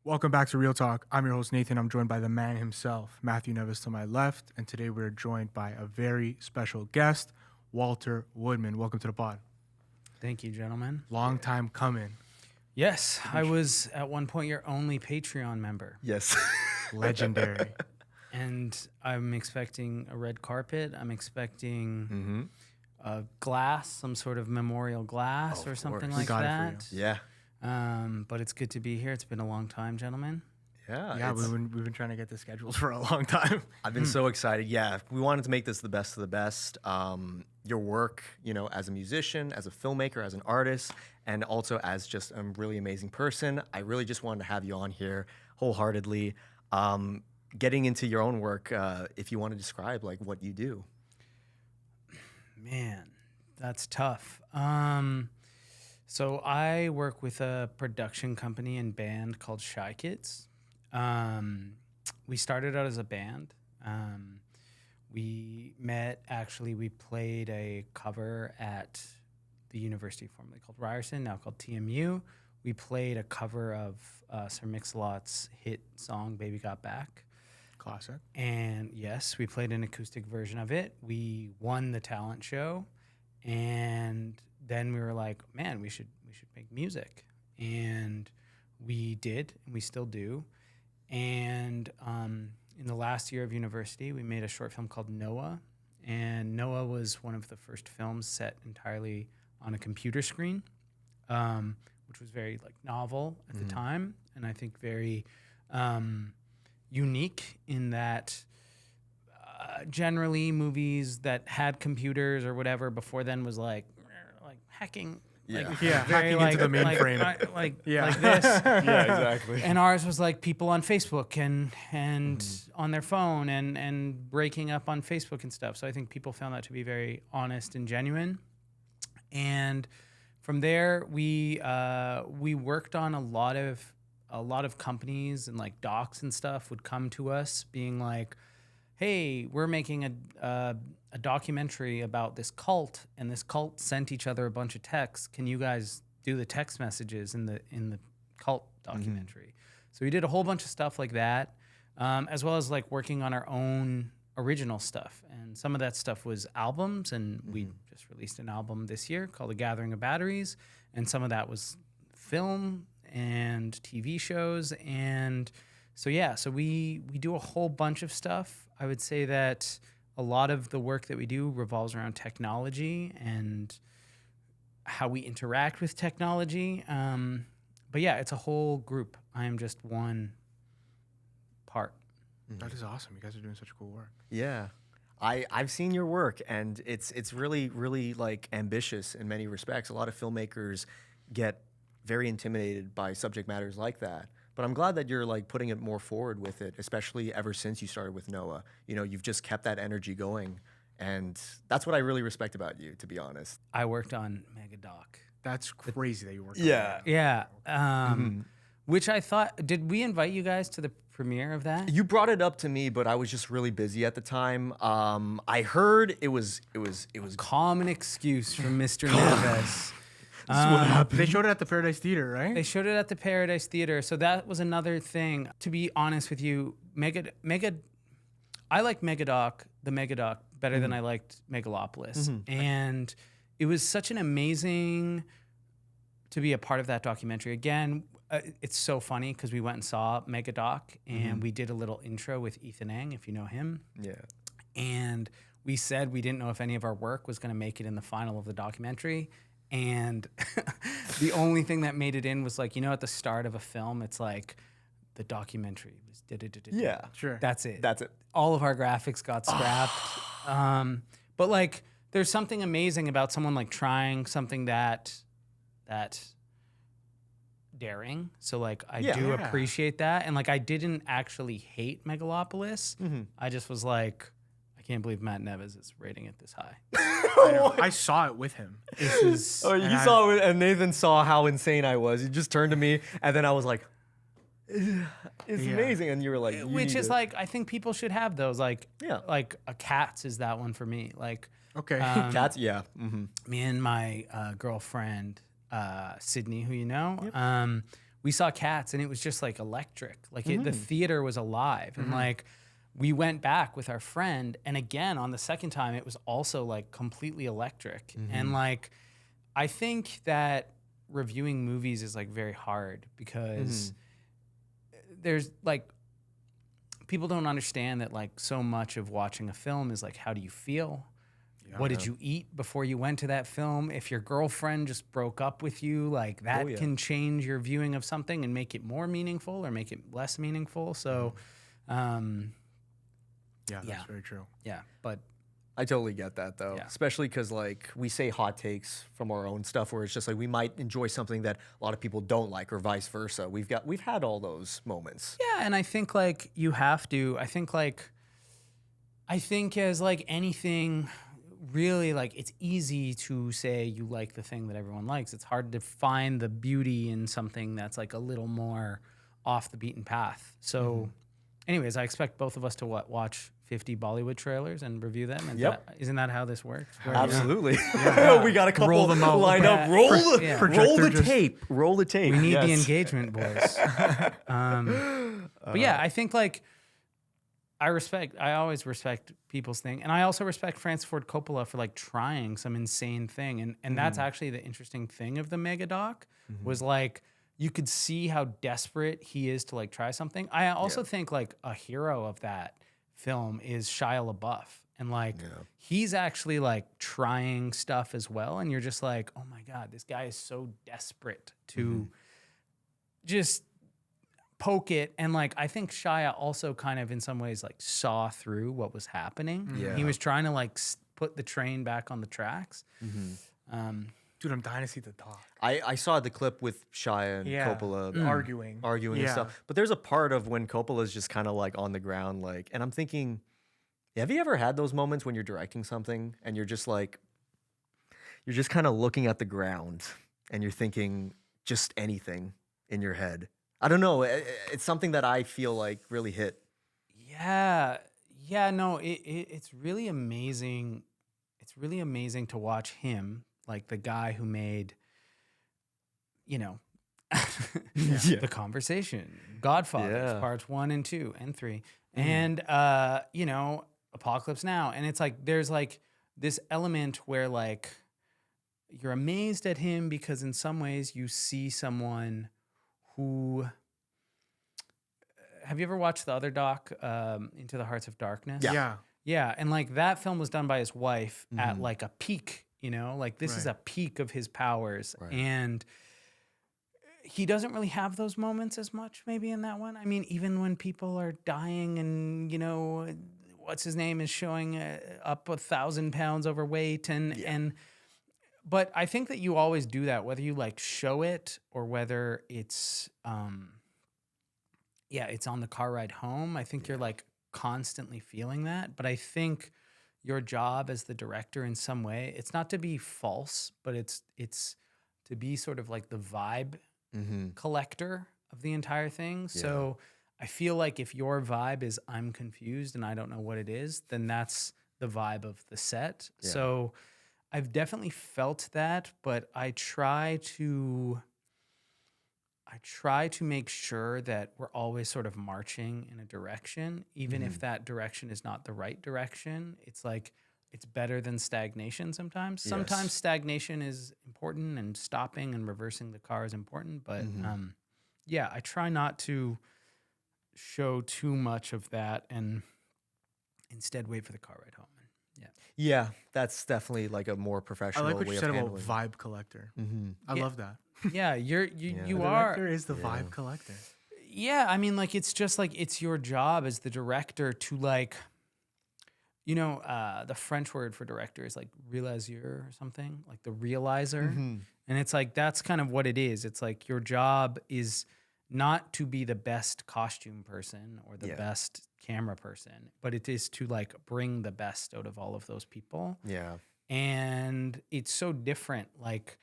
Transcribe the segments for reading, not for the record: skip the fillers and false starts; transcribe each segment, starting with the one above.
Welcome back to Real Talk. I'm your host, Nathan. I'm joined by the man himself, Matthew Neves, to my left. And today we're joined by a very special guest, Walter Woodman. Welcome to the pod. Thank you, gentlemen. Long time coming. Yes, I was at one point your only Patreon member. Yes. Legendary. And I'm expecting a red carpet. I'm expecting a glass, some sort of memorial glass or something like that. Yeah. But it's good to be here. It's been a long time, gentlemen. Yeah, we've been trying to get this scheduled for a long time. I've been so excited. Yeah, we wanted to make this the best of the best. Your work, as a musician, as a filmmaker, as an artist, and also as just a really amazing person. I really just wanted to have you on here wholeheartedly. Getting into your own work, if you want to describe like what you do. Man, that's tough. So I work with a production company and band called SHYKIDS. We started out as a band. We played a cover at the university formerly called Ryerson, now called TMU. We played a cover of Sir Mix-a-Lot's hit song, Baby Got Back. Classic. And yes, we played an acoustic version of it. We won the talent show. And then we were like, man, we should make music. And we did, and we still do. And in the last year of university, we made a short film called Noah. And Noah was one of the first films set entirely on a computer screen, which was very novel at the time. And I think very unique in that generally movies that had computers or whatever before then was like hacking. Hacking into the mainframe. Like this. Yeah, exactly. And ours was like people on Facebook and on their phone and breaking up on Facebook and stuff. So I think people found that to be very honest and genuine. And from there, we worked on a lot of companies and like docs and stuff would come to us being like, hey, we're making a documentary about this cult, and this cult sent each other a bunch of texts. Can you guys do the text messages in the cult documentary? So we did a whole bunch of stuff like that, as well as like working on our own original stuff. And some of that stuff was albums, and we just released an album this year called The Gathering of Batteries, and some of that was film and TV shows. And so we do a whole bunch of stuff. I would say that a lot of the work that we do revolves around technology and how we interact with technology. But yeah, it's a whole group. I am just one part. That is awesome. You guys are doing such cool work. Yeah. I've seen your work, and it's really, really like ambitious in many respects. A lot of filmmakers get very intimidated by subject matters like that. But I'm glad that you're like putting it more forward with it, especially ever since you started with Noah. You've just kept that energy going. And that's what I really respect about you, to be honest. I worked on Megadoc. That's crazy that you worked on Yeah. that. Yeah. Which I thought, did we invite you guys to the premiere of that? You brought it up to me, but I was just really busy at the time. I heard it was Common excuse from Mr. Neves. What happened? They showed it at the Paradise Theater, right? They showed it at the Paradise Theater. So that was another thing. To be honest with you, I like the Megadoc, better than I liked Megalopolis. And it was such an amazing to be a part of that documentary. Again, it's so funny because we went and saw Megadoc, and we did a little intro with Ethan Ang, if you know him. Yeah. And we said we didn't know if any of our work was going to make it in the final of the documentary. And the only thing that made it in was like, at the start of a film, it's like the documentary was Yeah. Sure. That's it. That's it. All of our graphics got scrapped. But like, there's something amazing about someone like trying something that daring. So like, I do appreciate that. And like, I didn't actually hate Megalopolis. I just was like, I can't believe Matt Neves is rating it this high. I saw it with him. This is Saw it, and Nathan saw how insane I was. He just turned to me, and then I was like, "It's amazing," and you were like, which is like, I think people should have those. Like, Yeah. like a Cats is that one for me. Like, Okay. Cats, yeah. me and my girlfriend, Sydney, who you know, we saw Cats and it was just like electric. Like the theater was alive. And like we went back with our friend. And again, on the second time, it was also like completely electric. And like, I think that reviewing movies is like very hard because there's like, people don't understand that like so much of watching a film is like, how do you feel? What did you eat before you went to that film? If your girlfriend just broke up with you, like that can change your viewing of something and make it more meaningful or make it less meaningful. So, Yeah, that's very true. yeah, but I totally get that though, especially because like we say hot takes from our own stuff where it's just like we might enjoy something that a lot of people don't like or vice versa. We've had all those moments. yeah, and I think like you have to. I think as like anything, really like it's easy to say you like the thing that everyone likes. It's hard to find the beauty in something that's like a little more off the beaten path. So, anyways, I expect both of us to watch 50 Bollywood trailers and review them. And isn't that how this works? Absolutely. We got a couple Roll them out. lined up. Roll the just- tape. Roll the tape. We need the engagement, boys. But yeah, I think like I always respect people's thing. And I also respect Francis Ford Coppola for like trying some insane thing. And that's actually the interesting thing of the mega doc was like, you could see how desperate he is to like try something. I also think like a hero of that film is Shia LaBeouf. And like, he's actually like trying stuff as well. And you're just like, oh my God, this guy is so desperate to just poke it. And like, I think Shia also kind of in some ways like saw through what was happening. Yeah. He was trying to like put the train back on the tracks. Dude, I'm dying to see the talk. I saw the clip with Shia and Coppola Arguing. and stuff. But there's a part of when Coppola's just kind of like on the ground, like, and I'm thinking, have you ever had those moments when you're directing something and you're just like, you're just kind of looking at the ground and you're thinking just anything in your head? I don't know. It's something that I feel like really hit. Yeah. No, it's really amazing. It's really amazing to watch him, like the guy who made, The Conversation, Godfather, parts 1 and 2 and 3, and Apocalypse Now. And it's like there's like this element where like you're amazed at him because in some ways you see someone who. Have you ever watched the other doc, Into the Hearts of Darkness? Yeah, and like that film was done by his wife at like a peak, like this is a peak of his powers. Right. And he doesn't really have those moments as much maybe in that one. I mean, even when people are dying and, what's his name is showing up 1,000 pounds overweight but I think that you always do that, whether you like show it or whether it's, it's on the car ride home. I think you're like constantly feeling that. But I think your job as the director in some way, it's not to be false, but it's to be sort of like the vibe collector of the entire thing. Yeah. So I feel like if your vibe is I'm confused and I don't know what it is, then that's the vibe of the set. Yeah. So I've definitely felt that, but I try to make sure that we're always sort of marching in a direction, even if that direction is not the right direction. It's like, it's better than stagnation sometimes. Yes. Sometimes stagnation is important and stopping and reversing the car is important. But I try not to show too much of that and instead wait for the car ride home. Yeah, that's definitely like a more professional way of handling. I like what you said about vibe collector. I love that. Yeah, you the are. director is the vibe collector. Yeah, I mean, like it's just like it's your job as the director to like, the French word for director is like realiseur or something, like the realizer, and it's like that's kind of what it is. It's like your job is not to be the best costume person or the best camera person, but it is to like bring the best out of all of those people. Yeah, and it's so different. Like,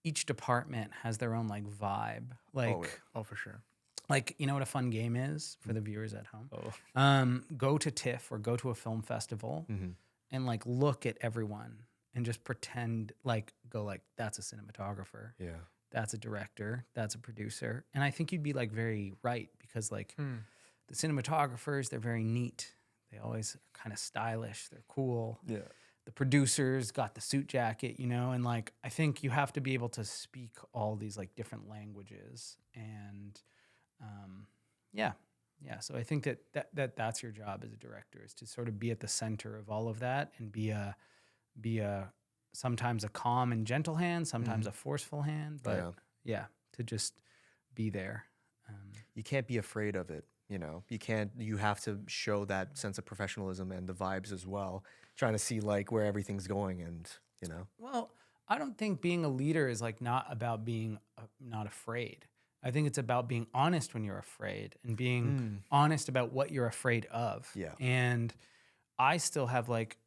each department has their own like vibe. Like, oh, for sure. Like, you know what a fun game is for the viewers at home? Go to TIFF or go to a film festival and like look at everyone and just pretend like, go like, that's a cinematographer. Yeah. that's a director, that's a producer. And I think you'd be like very right because like the cinematographers, they're very neat. They always are kind of stylish. They're cool. Yeah. The producers got the suit jacket, you know, and like I think you have to be able to speak all these like different languages. And yeah. So I think that's your job as a director, is to sort of be at the center of all of that and be a sometimes a calm and gentle hand, sometimes a forceful hand, but to just be there. You can't be afraid of it. You know, you have to show that sense of professionalism and the vibes as well, trying to see like where everything's going and, you know. Well, I don't think being a leader is like not about being not afraid. I think it's about being honest when you're afraid and being honest about what you're afraid of. Yeah. And I still have like,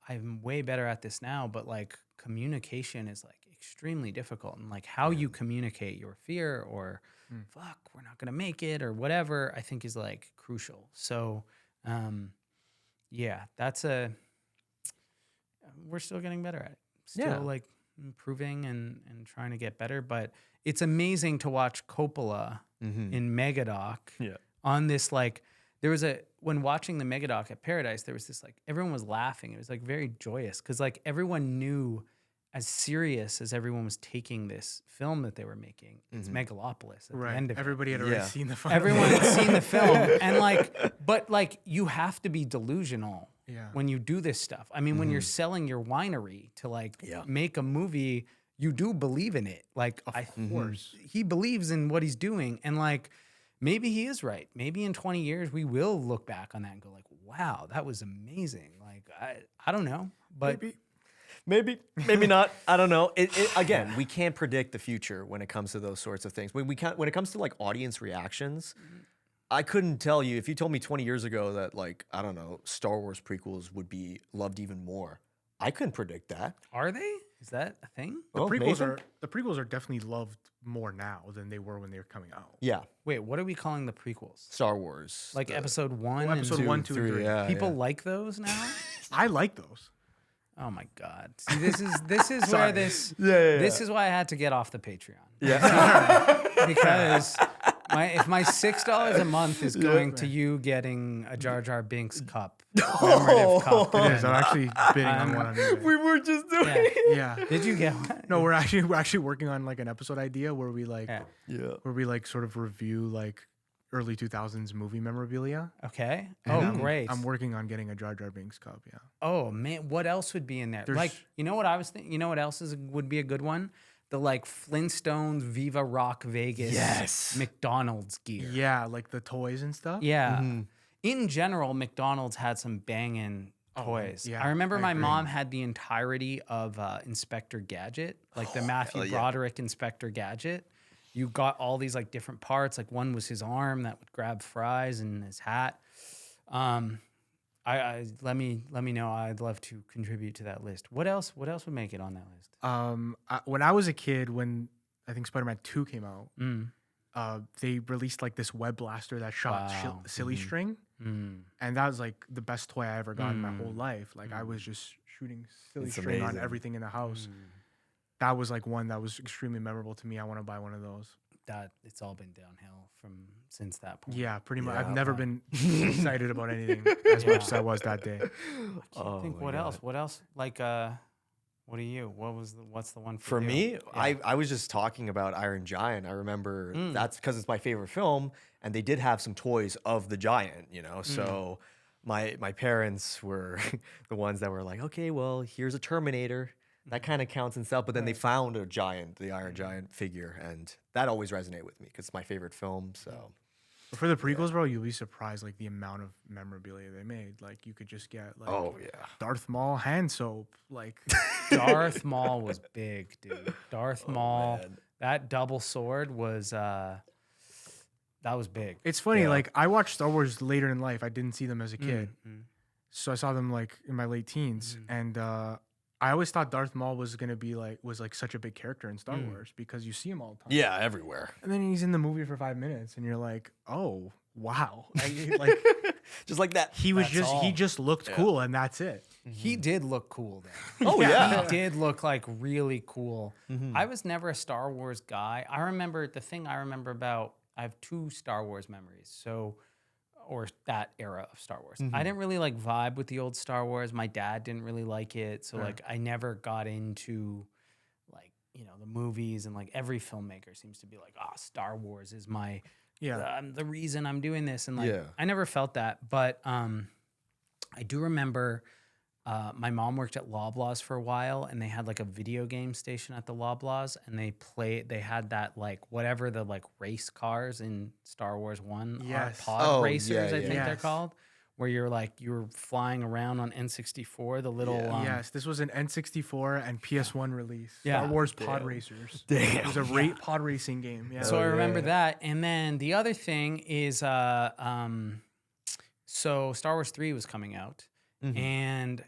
I'm way better at this now, but like communication is like extremely difficult. And like how you communicate your fear or fuck, we're not going to make it or whatever, I think is like crucial. So, we're still getting better at it. Still like improving and trying to get better. But it's amazing to watch Coppola in Megadoc on this like, when watching the Megadoc at Paradise, there was this like, everyone was laughing. It was like very joyous because like everyone knew, as serious as everyone was taking this film that they were making, it's megalopolis at the end of Everybody had already seen the film. Everyone had seen the film. And like, but like you have to be delusional when you do this stuff. I mean, when you're selling your winery to like make a movie, you do believe in it. Like, of course, he believes in what he's doing. And like, maybe he is right. Maybe in 20 years, we will look back on that and go like, wow, that was amazing. Like, I don't know, but Maybe not. I don't know. Again, we can't predict the future when it comes to those sorts of things. When it comes to like audience reactions, I couldn't tell you if you told me 20 years ago that like, I don't know, Star Wars prequels would be loved even more. I couldn't predict that. Are they? Is that a thing? The prequels are definitely loved more now than they were when they were coming out. Yeah. Wait, what are we calling the prequels? Star Wars. Like episode 1 episode and 1, 2, and 3. Yeah, People like those now? I like those. Oh my God! See, this is where this is why I had to get off the Patreon. Yeah. Because if my $6 a month is going to you getting a Jar Jar Binks cup, commemorative cup. It is. I'm actually bidding on one on eBay. We were just doing it. Yeah. Did you get one? No, we're actually working on like an episode idea where we like where we like sort of review like early 2000s movie memorabilia. Okay. And Great. I'm working on getting a Jar Jar Binks cup. Yeah. Oh man, what else would be in there? Like, you know what I was thinking? You know what else would be a good one? The like Flintstones Viva Rock Vegas McDonald's gear. Yeah, like the toys and stuff. Yeah. In general, McDonald's had some banging toys. yeah, I remember I my agree. mom had the entirety of Inspector Gadget, like the Matthew Broderick Inspector Gadget. You got all these like different parts. Like one was his arm that would grab fries and his hat. Let me know. I'd love to contribute to that list. What else would make it on that list? When I was a kid, when I think Spider-Man 2 came out, they released like this web blaster that shot silly string, and that was like the best toy I ever got in my whole life. Like I was just shooting silly string on everything in the house. That was like one that was extremely memorable to me. I want to buy one of those. That it's all been downhill since that point. Yeah, pretty much. I've never been excited about anything as much as I was that day. I can't think what else. What else? Like, what are you? What's the one For you? me, Yeah. I was just talking about Iron Giant. I remember that's because it's my favorite film, and they did have some toys of the giant, you know. So my parents were the ones that were like, okay, well, here's a Terminator. That kind of counts and stuff. But then they found a giant, the Iron Giant figure, and that always resonated with me because it's my favorite film. So But for the prequels, bro, you'll be surprised like the amount of memorabilia they made. Like you could just get like Darth Maul hand soap. Like Darth Maul was big, dude. Darth Maul, that double sword was that was big. it's funny. Like I watched Star Wars later in life. I didn't see them as a kid, so I saw them like in my late teens, and I always thought Darth Maul was gonna be was such a big character in Star Wars because you see him all the time. Yeah, everywhere. And then he's in the movie for 5 minutes, and you're like, oh wow, like Just like that. he was That's he all. just looked cool, and that's it. He did look cool then. Oh yeah. He did look like really cool. I was never a Star Wars guy. I remember about, I have 2 Star Wars memories. Or that era of Star Wars. I didn't really like vibe with the old Star Wars. My dad didn't really like it. So like I never got into like, the movies, and like every filmmaker seems to be like, Star Wars is my the reason I'm doing this. And like I never felt that. But I do remember my mom worked at Loblaws for a while, and they had like a video game station at the Loblaws, and they had that like whatever the like race cars in Star Wars 1 are, Yes. pod racers, yeah, I think they're Yes. called, where you're flying around on N64, the little Yes, this was an N64 and PS1 release. Yeah. Star Wars Pod Racers. Damn. It was a pod racing game. Yeah. So I remember that. And then the other thing is, so Star Wars 3 was coming out, and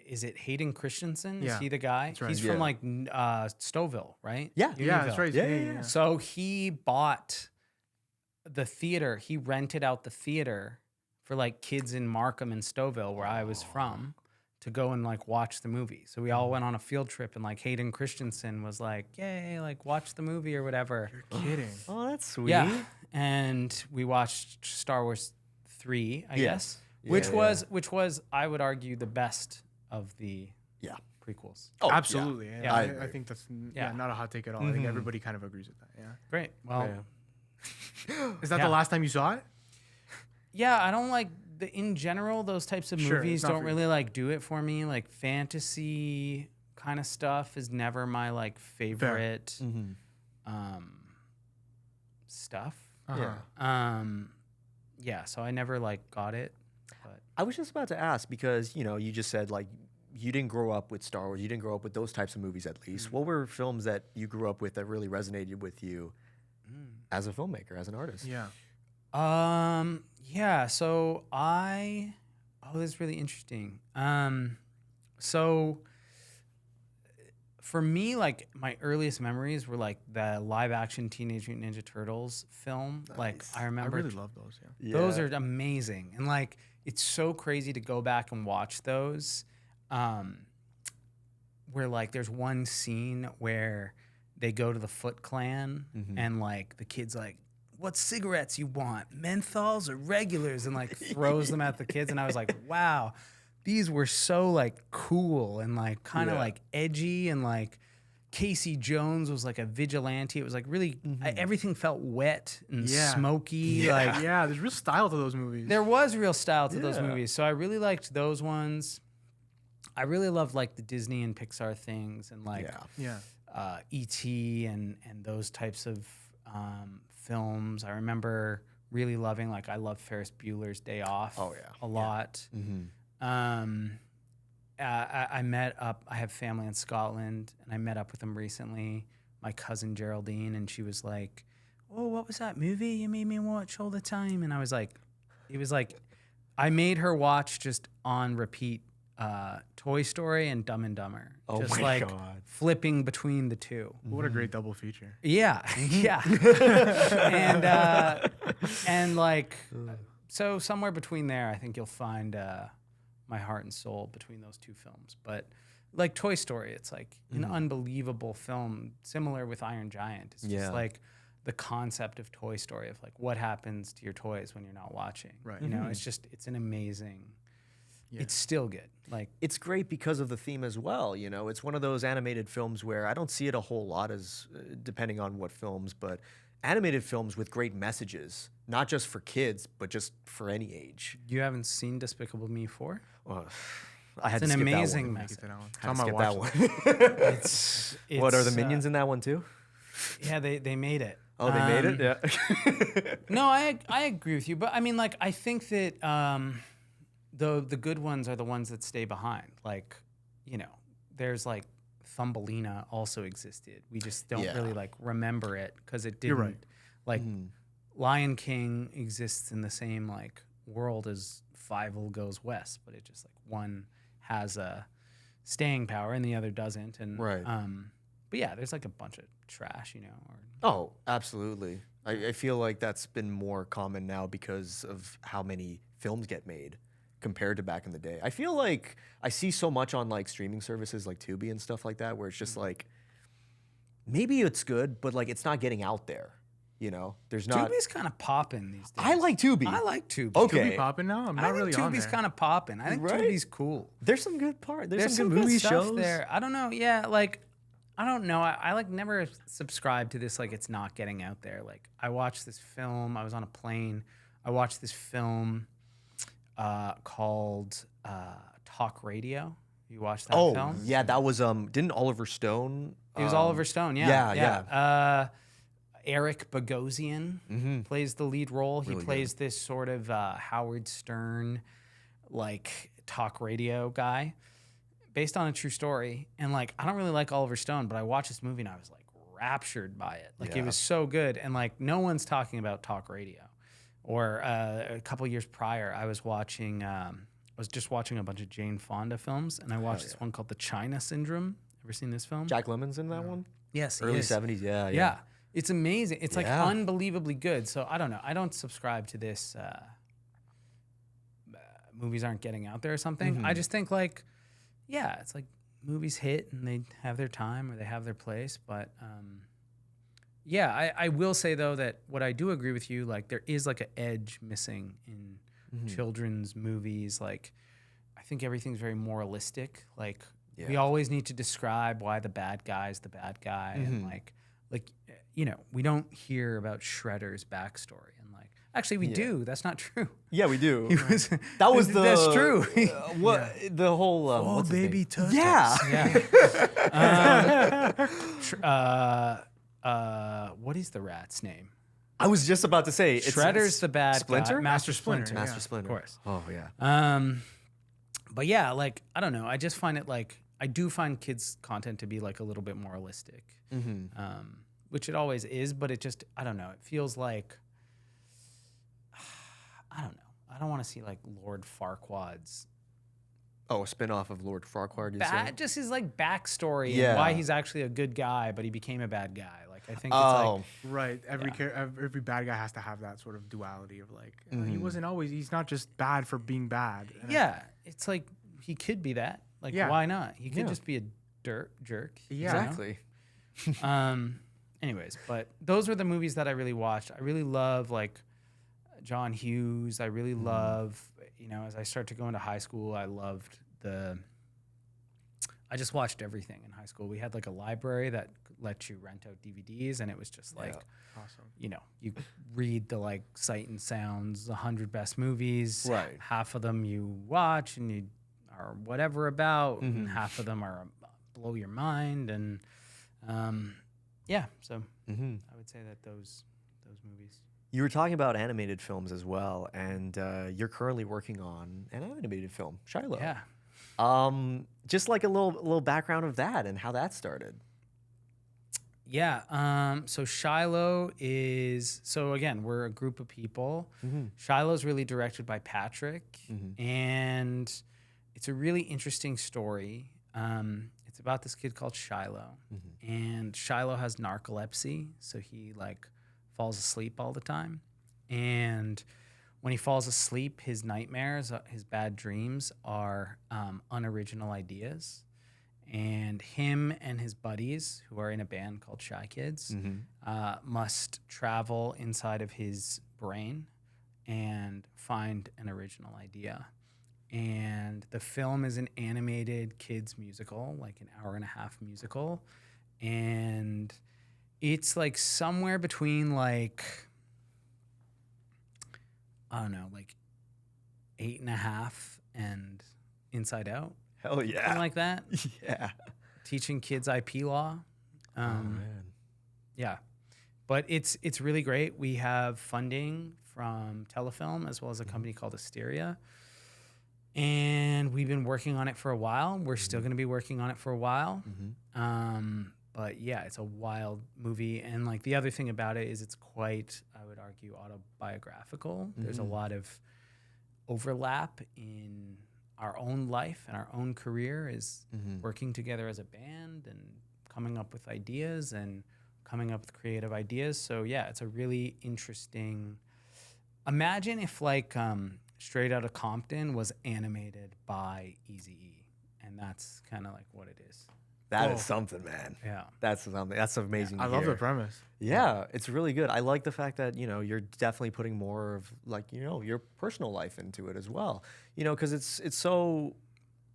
is it Hayden Christensen? Is Yeah, he the guy? that's right. He's from like Stouffville, right? Yeah. Yeah, that's right. Yeah. So he bought the theater. He rented out the theater for like kids in Markham and Stouffville, where I was from, to go and like watch the movie. So we all went on a field trip, and like Hayden Christensen was like, "Yay, like watch the movie or whatever." You're kidding. Oh, that's sweet. Yeah, and we watched Star Wars 3, I guess, Yeah, which yeah. was I would argue the best of the Yeah. prequels. Oh, yeah. Absolutely. Yeah. Yeah. I I agree. think that's Yeah. not a hot take at all. I think everybody kind of agrees with that. Yeah. Great. Well, Is that Yeah. the last time you saw it? yeah, I don't like in general those types of Sure, movies it's not don't for you. really like do it for me. Like fantasy kind of stuff is never my like favorite stuff. Uh-huh. Yeah, so I never like got it. But I was just about to ask because, you just said like you didn't grow up with Star Wars. You didn't grow up with those types of movies, at least. What were films that you grew up with that really resonated with you as a filmmaker, as an artist? Yeah. yeah, so this is really interesting. So for me, like my earliest memories were like the live action Teenage Mutant Ninja Turtles film. Like I I remember really love those. Yeah. those are amazing. And like it's so crazy to go back and watch those. Where like there's one scene where they go to the Foot Clan and like the kid's like, "What cigarettes you want? Menthols or regulars?" and like throws them at the kids. And I was like, wow, these were so like cool and like kind of like edgy, and like Casey Jones was like a vigilante. It was like really everything felt wet and smoky. Like Yeah. There's real style to those movies. there was real style to those movies. So I really liked those ones. I really loved like the Disney and Pixar things, and like Yeah. E.T. and those types of films. I remember really loving, like I love Ferris Bueller's Day Off a lot. I met up, I have family in Scotland, and I met up with them recently, my cousin Geraldine, and she was like, "Oh, what was that movie you made me watch all the time?" And I was like, it was like, I made her watch just on repeat Toy Story and Dumb and Dumber. Oh just my like God. flipping between the two. What a great double feature. Yeah, yeah. and like, so somewhere between there, I think you'll find my heart and soul between those two films. But like Toy Story, it's like an unbelievable film, similar with Iron Giant. It's just like the concept of Toy Story, of like what happens to your toys when you're not watching. Right. You know, it's an amazing. It's still good. Like It's great because of the theme as well. It's one of those animated films where I don't see it a whole lot as depending on what films, but animated films with great messages, not just for kids, but just for any age. you haven't seen Despicable Me 4? I had It's to an skip amazing that one. message. Had to skip that one. It's What are the minions in that one too? Yeah, they made it. Oh, they made it. Yeah. No, I agree with you, but I mean, like, I think that the good ones are the ones that stay behind. Like, there's like Thumbelina also existed. We just don't really like remember it because it didn't. You're right. Like, Lion King exists in the same like world as Fievel Goes West, but it just like one has a staying power and the other doesn't. And Right. but yeah, there's like a bunch of trash, you know. Or, Oh, absolutely. I feel like that's been more common now because of how many films get made compared to back in the day. I feel like I see so much on like streaming services like Tubi and stuff like that where it's just like maybe it's good, but like it's not getting out there. You know, there's not. Tubi's kind of popping these days. I like Tubi. I like Tubi. Okay. Tubi popping now? I'm I not think really on Tubi's there. kind of popping. I think Right? Tubi's cool. There's some good part. There's some good good movie stuff shows there. I don't know. Yeah, like I don't know. I like never subscribed to this. Like it's not getting out there. Like I watched this film. I was on a plane. I watched this film called Talk Radio. You watched that Oh, film? yeah, that was didn't Oliver Stone? It was Oliver Stone. Yeah, yeah. Eric Bogosian plays the lead role. He Really plays this sort of Howard Stern, like talk radio guy, based on a true story. And like, I don't really like Oliver Stone, but I watched this movie and I was like raptured by it. Like, it was so good. And like, no one's talking about talk radio. Or a couple years prior, I was just watching a bunch of Jane Fonda films, and I watched this one called The China Syndrome. Ever seen this film? Jack Lemmon's in that one? Yes, he Early is. 70s, yeah. Yeah. It's amazing. It's like Yeah. unbelievably good. So I don't know. I don't subscribe to this movies aren't getting out there or something. I just think like, yeah, it's like movies hit and they have their time or they have their place. But yeah, I will say though that what I do agree with you, like there is like an edge missing in children's movies. Like I think everything's very moralistic. Like we always need to describe why the bad guy's the bad guy. And like, you know, we don't hear about Shredder's backstory. And like, actually we do. That's not true. Yeah, we do. He was, That was the. That's true. What the whole? Oh, what's his baby, name? touch Yeah. What is the rat's name? I was just about to say it's Shredder's the bad Splinter? guy. Master Splinter. Master Splinter. Of course. Oh yeah. But yeah, like I don't know. I just find it like I do find kids' content to be like a little bit moralistic, which it always is. But it just I don't know. It feels like I don't know. I don't want to see like Lord Farquaad's Oh, a spin-off of Lord Farquaad. You say? just his like backstory and Yeah. why he's actually a good guy, but he became a bad guy. Like I think it's Oh, like Right. Every bad guy has to have that sort of duality of like, he wasn't always, he's not just bad for being bad. And yeah, it's like he could be that. Like Yeah. why not? He could Yeah. just be a jerk. Yeah. you know? exactly. Anyways, but those were the movies that I really watched. I really love like John Hughes. I really love, you know, as I start to go into high school, I just watched everything in high school. We had like a library that let you rent out DVDs, and it was just like, Awesome. you know, you read the like Sight and Sound's 100 best movies. Right. Half of them you watch and you are whatever about, and half of them are blow your mind. And yeah, so I would say that those movies. You were talking about animated films as well, and you're currently working on an animated film, Shiloh. Yeah. Just like a little background of that and how that started. Yeah. So Shiloh is again, we're a group of people. Shiloh's really directed by Patrick, and it's a really interesting story. It's about this kid called Shiloh, and Shiloh has narcolepsy, so he like falls asleep all the time. And when he falls asleep, his nightmares, his bad dreams are unoriginal ideas. And him and his buddies, who are in a band called SHYKIDS, must travel inside of his brain and find an original idea. And the film is an animated kids musical, like an hour-and-a-half musical. And it's like somewhere between like, I don't know, like 8.5 and Inside Out. Hell yeah. Something like that. Yeah. Teaching kids IP law. Man. Yeah. But it's really great. We have funding from Telefilm as well as a company called Asteria. And we've been working on it for a while. We're still going to be working on it for a while. But yeah, it's a wild movie. And like the other thing about it is it's quite, I would argue, autobiographical. There's a lot of overlap in our own life and our own career is working together as a band and coming up with ideas and coming up with creative ideas. So yeah, it's a really interesting. Imagine if like Straight Outta Compton was animated by Eazy-E, and that's kind of like what it is. That is something, man. Yeah. That's something. That's amazing. I love the premise. Yeah, it's really good. I like the fact that, you know, you're definitely putting more of like, you know, your personal life into it as well. You know, because it's so,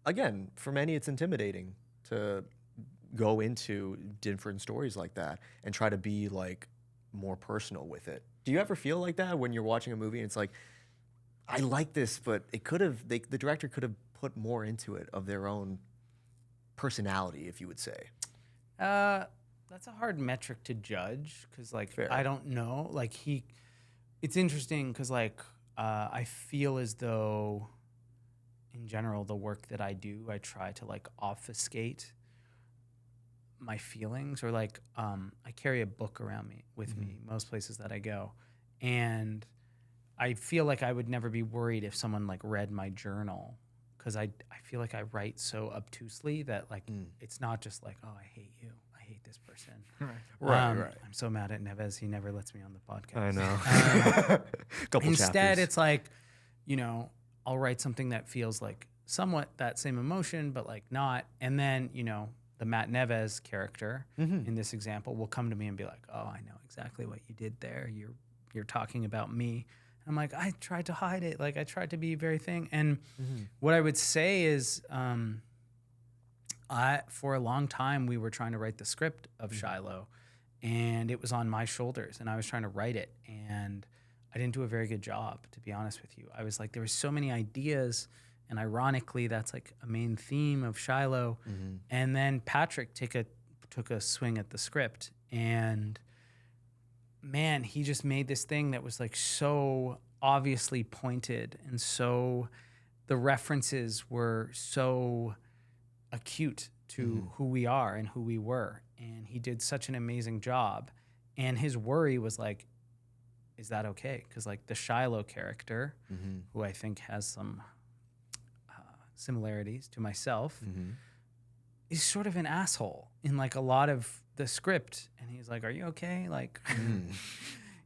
again, for many, it's intimidating to go into different stories like that and try to be like more personal with it. Do you ever feel like that when you're watching a movie and it's like, I like this, but it could have, the director could have put more into it of their own personality, if you would say? That's a hard metric to judge because, like, Fair. I don't know. Like, it's interesting because, like, I feel as though, in general, the work that I do, I try to, like, obfuscate my feelings, or, like, I carry a book around me with me most places that I go. And I feel like I would never be worried if someone, like, read my journal, because I feel like I write so obtusely that, like, it's not just like, oh, I hate you. I hate this person. Right. I'm so mad at Neves. He never lets me on the podcast. I know. Instead, chapters. it's like, you know, I'll write something that feels like somewhat that same emotion, but, like, not. And then, you know, the Matt Neves character in this example will come to me and be like, oh, I know exactly what you did there. You're talking about me. I'm like, I tried to hide it. Like, I tried to be very thing. And what I would say is, for a long time, we were trying to write the script of Shiloh, and it was on my shoulders, and I was trying to write it, and I didn't do a very good job, to be honest with you. I was like, there were so many ideas, and ironically, that's like a main theme of Shiloh. And then Patrick took a swing at the script, and man, he just made this thing that was like so obviously pointed, and so the references were so acute to who we are and who we were. And he did such an amazing job. And his worry was like, is that okay? Because like the Shiloh character, who I think has some similarities to myself, is sort of an asshole in like a lot of the script. And he's like, are you okay? Like,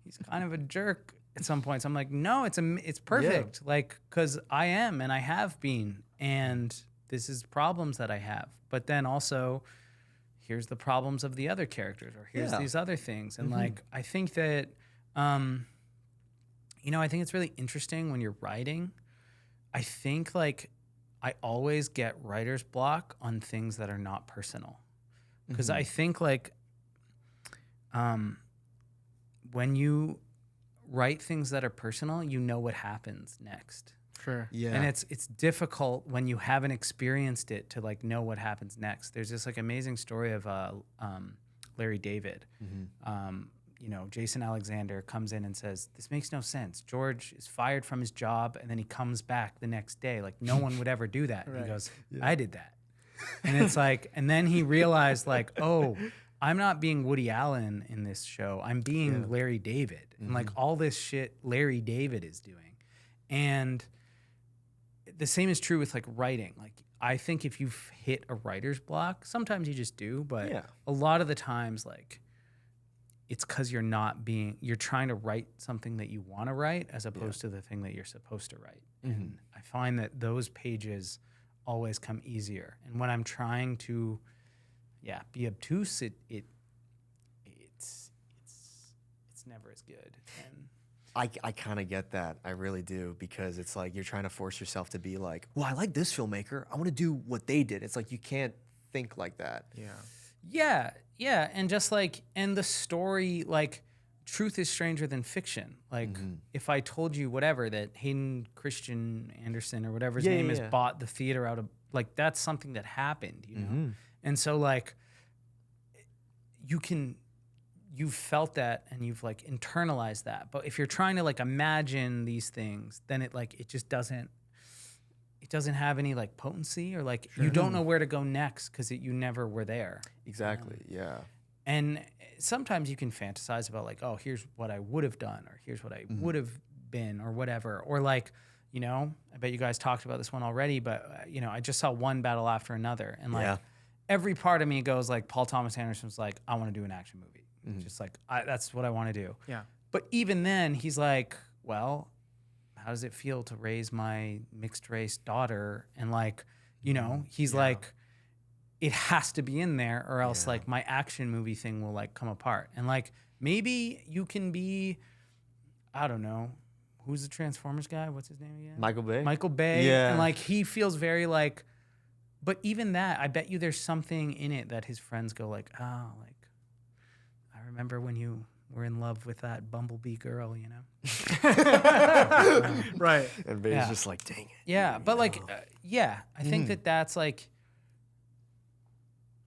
he's kind of a jerk at some points. I'm like, no, it's perfect. Yeah. Like, cause I am, and I have been, and this is problems that I have. But then also, here's the problems of the other characters, or here's these other things. And like, I think that, you know, I think it's really interesting when you're writing. I think like, I always get writer's block on things that are not personal. Because I think like when you write things that are personal, you know what happens next. Sure. Yeah. And it's difficult when you haven't experienced it to like know what happens next. There's this like amazing story of Larry David. You know, Jason Alexander comes in and says, this makes no sense. George is fired from his job, and then he comes back the next day. Like, no one would ever do that. Right. He goes, I did that. And it's like, and then he realized like, oh, I'm not being Woody Allen in this show. I'm being Larry David. And like all this shit Larry David is doing. And the same is true with like writing. Like, I think if you've hit a writer's block, sometimes you just do, but a lot of the times, like, it's because you're trying to write something that you want to write as opposed to the thing that you're supposed to write. And I find that those pages always come easier. And when I'm trying to, be obtuse, it's never as good. And I kind of get that. I really do, because it's like you're trying to force yourself to be like, well, I like this filmmaker. I want to do what they did. It's like you can't think like that. Yeah, and just like, and the story, like, truth is stranger than fiction. Like, if I told you whatever, that Hayden Christian Anderson or whatever his name is bought the theater out of, like, that's something that happened, you know? And so, like, you've felt that and you've, like, internalized that. But if you're trying to, like, imagine these things, then it just doesn't have any like potency, or like you don't know where to go next because you never were there. Exactly. And sometimes you can fantasize about like, oh, here's what I would have done, or here's what I would have been, or whatever. Or like, you know, I bet you guys talked about this one already, but you know, I just saw one battle after another, and like every part of me goes like, Paul Thomas Anderson's like, I want to do an action movie, just like that's what I want to do. Yeah. But even then, he's like, well, how does it feel to raise my mixed race daughter? And like, you know, he's like, it has to be in there, or else like my action movie thing will like come apart. And like, maybe you can be, I don't know. Who's the Transformers guy? What's his name again? Michael Bay. Michael Bay. Yeah. And like he feels very like, but even that, I bet you there's something in it that his friends go like, oh, like I remember when you were in love with that Bumblebee girl, you know? Right. And Bay's just like, dang it. Yeah, but like, I think that's like,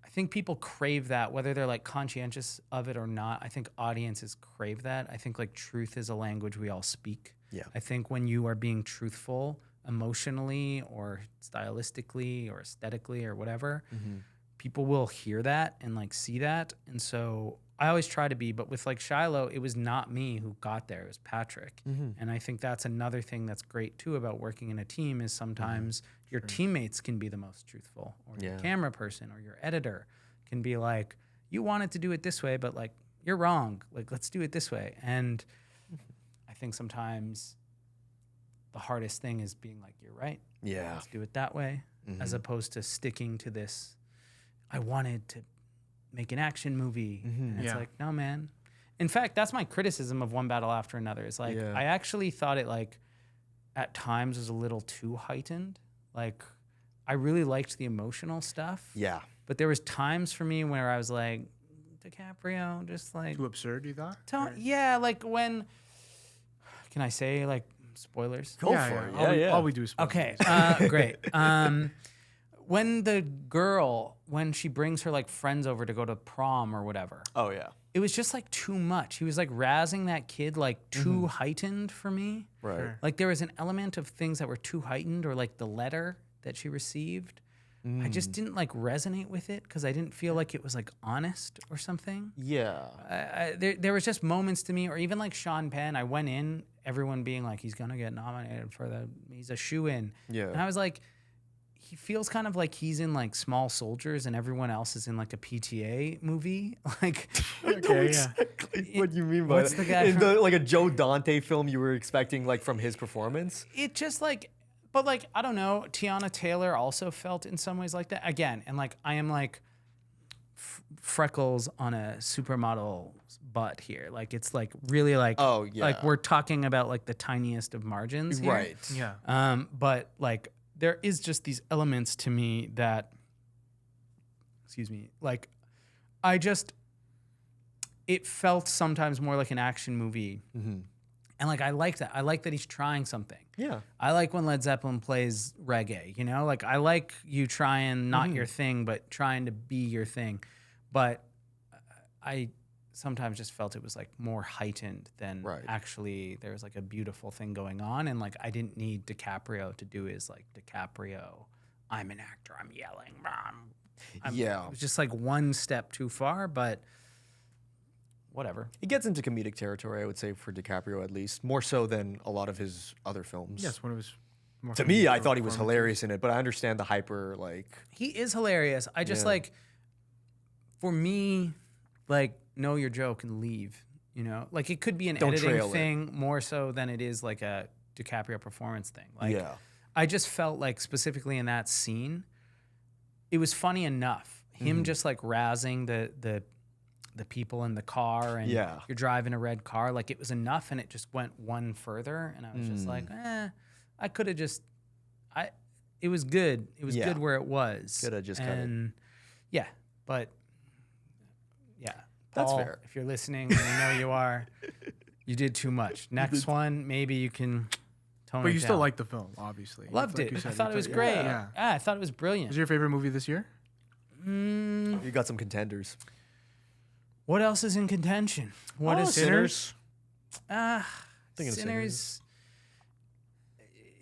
I think people crave that, whether they're like conscientious of it or not. I think audiences crave that. I think like truth is a language we all speak. Yeah. I think when you are being truthful emotionally or stylistically or aesthetically or whatever, people will hear that and like see that. And so I always try to be, but with like Shiloh, it was not me who got there. It was Patrick. And I think that's another thing that's great too about working in a team is sometimes your teammates can be the most truthful, or your camera person or your editor can be like, you wanted to do it this way, but like, you're wrong. Like, let's do it this way. And I think sometimes the hardest thing is being like, you're right. Yeah. Let's do it that way, as opposed to sticking to this. I wanted to make an action movie. And it's like, no, man. In fact, that's my criticism of One Battle After Another. It's like, I actually thought it like at times was a little too heightened. Like, I really liked the emotional stuff. Yeah. But there was times for me where I was like, DiCaprio, just like Too absurd, you thought? yeah, like when, can I say like spoilers? Go for it. All we do is spoilers. Okay, great. When the girl, when she brings her like friends over to go to prom or whatever, Oh, yeah. it was just like too much. He was like razzing that kid like too heightened for me. Right. Sure. Like there was an element of things that were too heightened, or like the letter that she received. I just didn't like resonate with it because I didn't feel like it was like honest or something. Yeah. There was just moments to me, or even like Sean Penn. I went in, everyone being like, he's gonna get nominated for he's a shoo-in. Yeah. And I was like, he feels kind of like he's in like Small Soldiers and everyone else is in like a PTA movie. Like, Okay, yeah. Exactly what you mean by What's that. the guy In from- like a Joe Dante film you were expecting like from his performance? it just like, but like, I don't know, Tiana Taylor also felt in some ways like that. Again, and like, I am like freckles on a supermodel's butt here. Like, it's like really like, Oh, yeah. like we're talking about like the tiniest of margins here. Right. Yeah. But like, there is just these elements to me that, excuse me, like, it felt sometimes more like an action movie. And like, I like that. I like that he's trying something. Yeah. I like when Led Zeppelin plays reggae, you know? Like, I like you trying not your thing, but trying to be your thing. But I sometimes just felt it was like more heightened than actually there was like a beautiful thing going on. And like, I didn't need DiCaprio to do his like, DiCaprio, I'm an actor, I'm yelling. It was just like one step too far, but whatever. He gets into comedic territory, I would say, for DiCaprio at least, more so than a lot of his other films. Yes, when it was more To me, I thought he was hilarious in it, but I understand the hyper, like... He is hilarious. I just like, for me, like, know your joke and leave, you know? Like, it could be an editing trail it. thing more so than it is like a DiCaprio performance thing. Like, I just felt like specifically in that scene, it was funny enough. Him just like razzing the people in the car and you're driving a red car, like it was enough, and it just went one further, and I was just like, I could have just, it was good. It was good where it was. Could have just cut it. And yeah, but yeah. That's Paul, fair. if you're listening, and I know you are, you did too much. Next one, maybe you can tone But it you still down. liked the film, obviously. Loved Like it. you I said, thought you it was took- great. Yeah. I thought it was brilliant. Was your favorite movie this year? You got some contenders. What else is in contention? What is Sinners? Thinking of Sinners.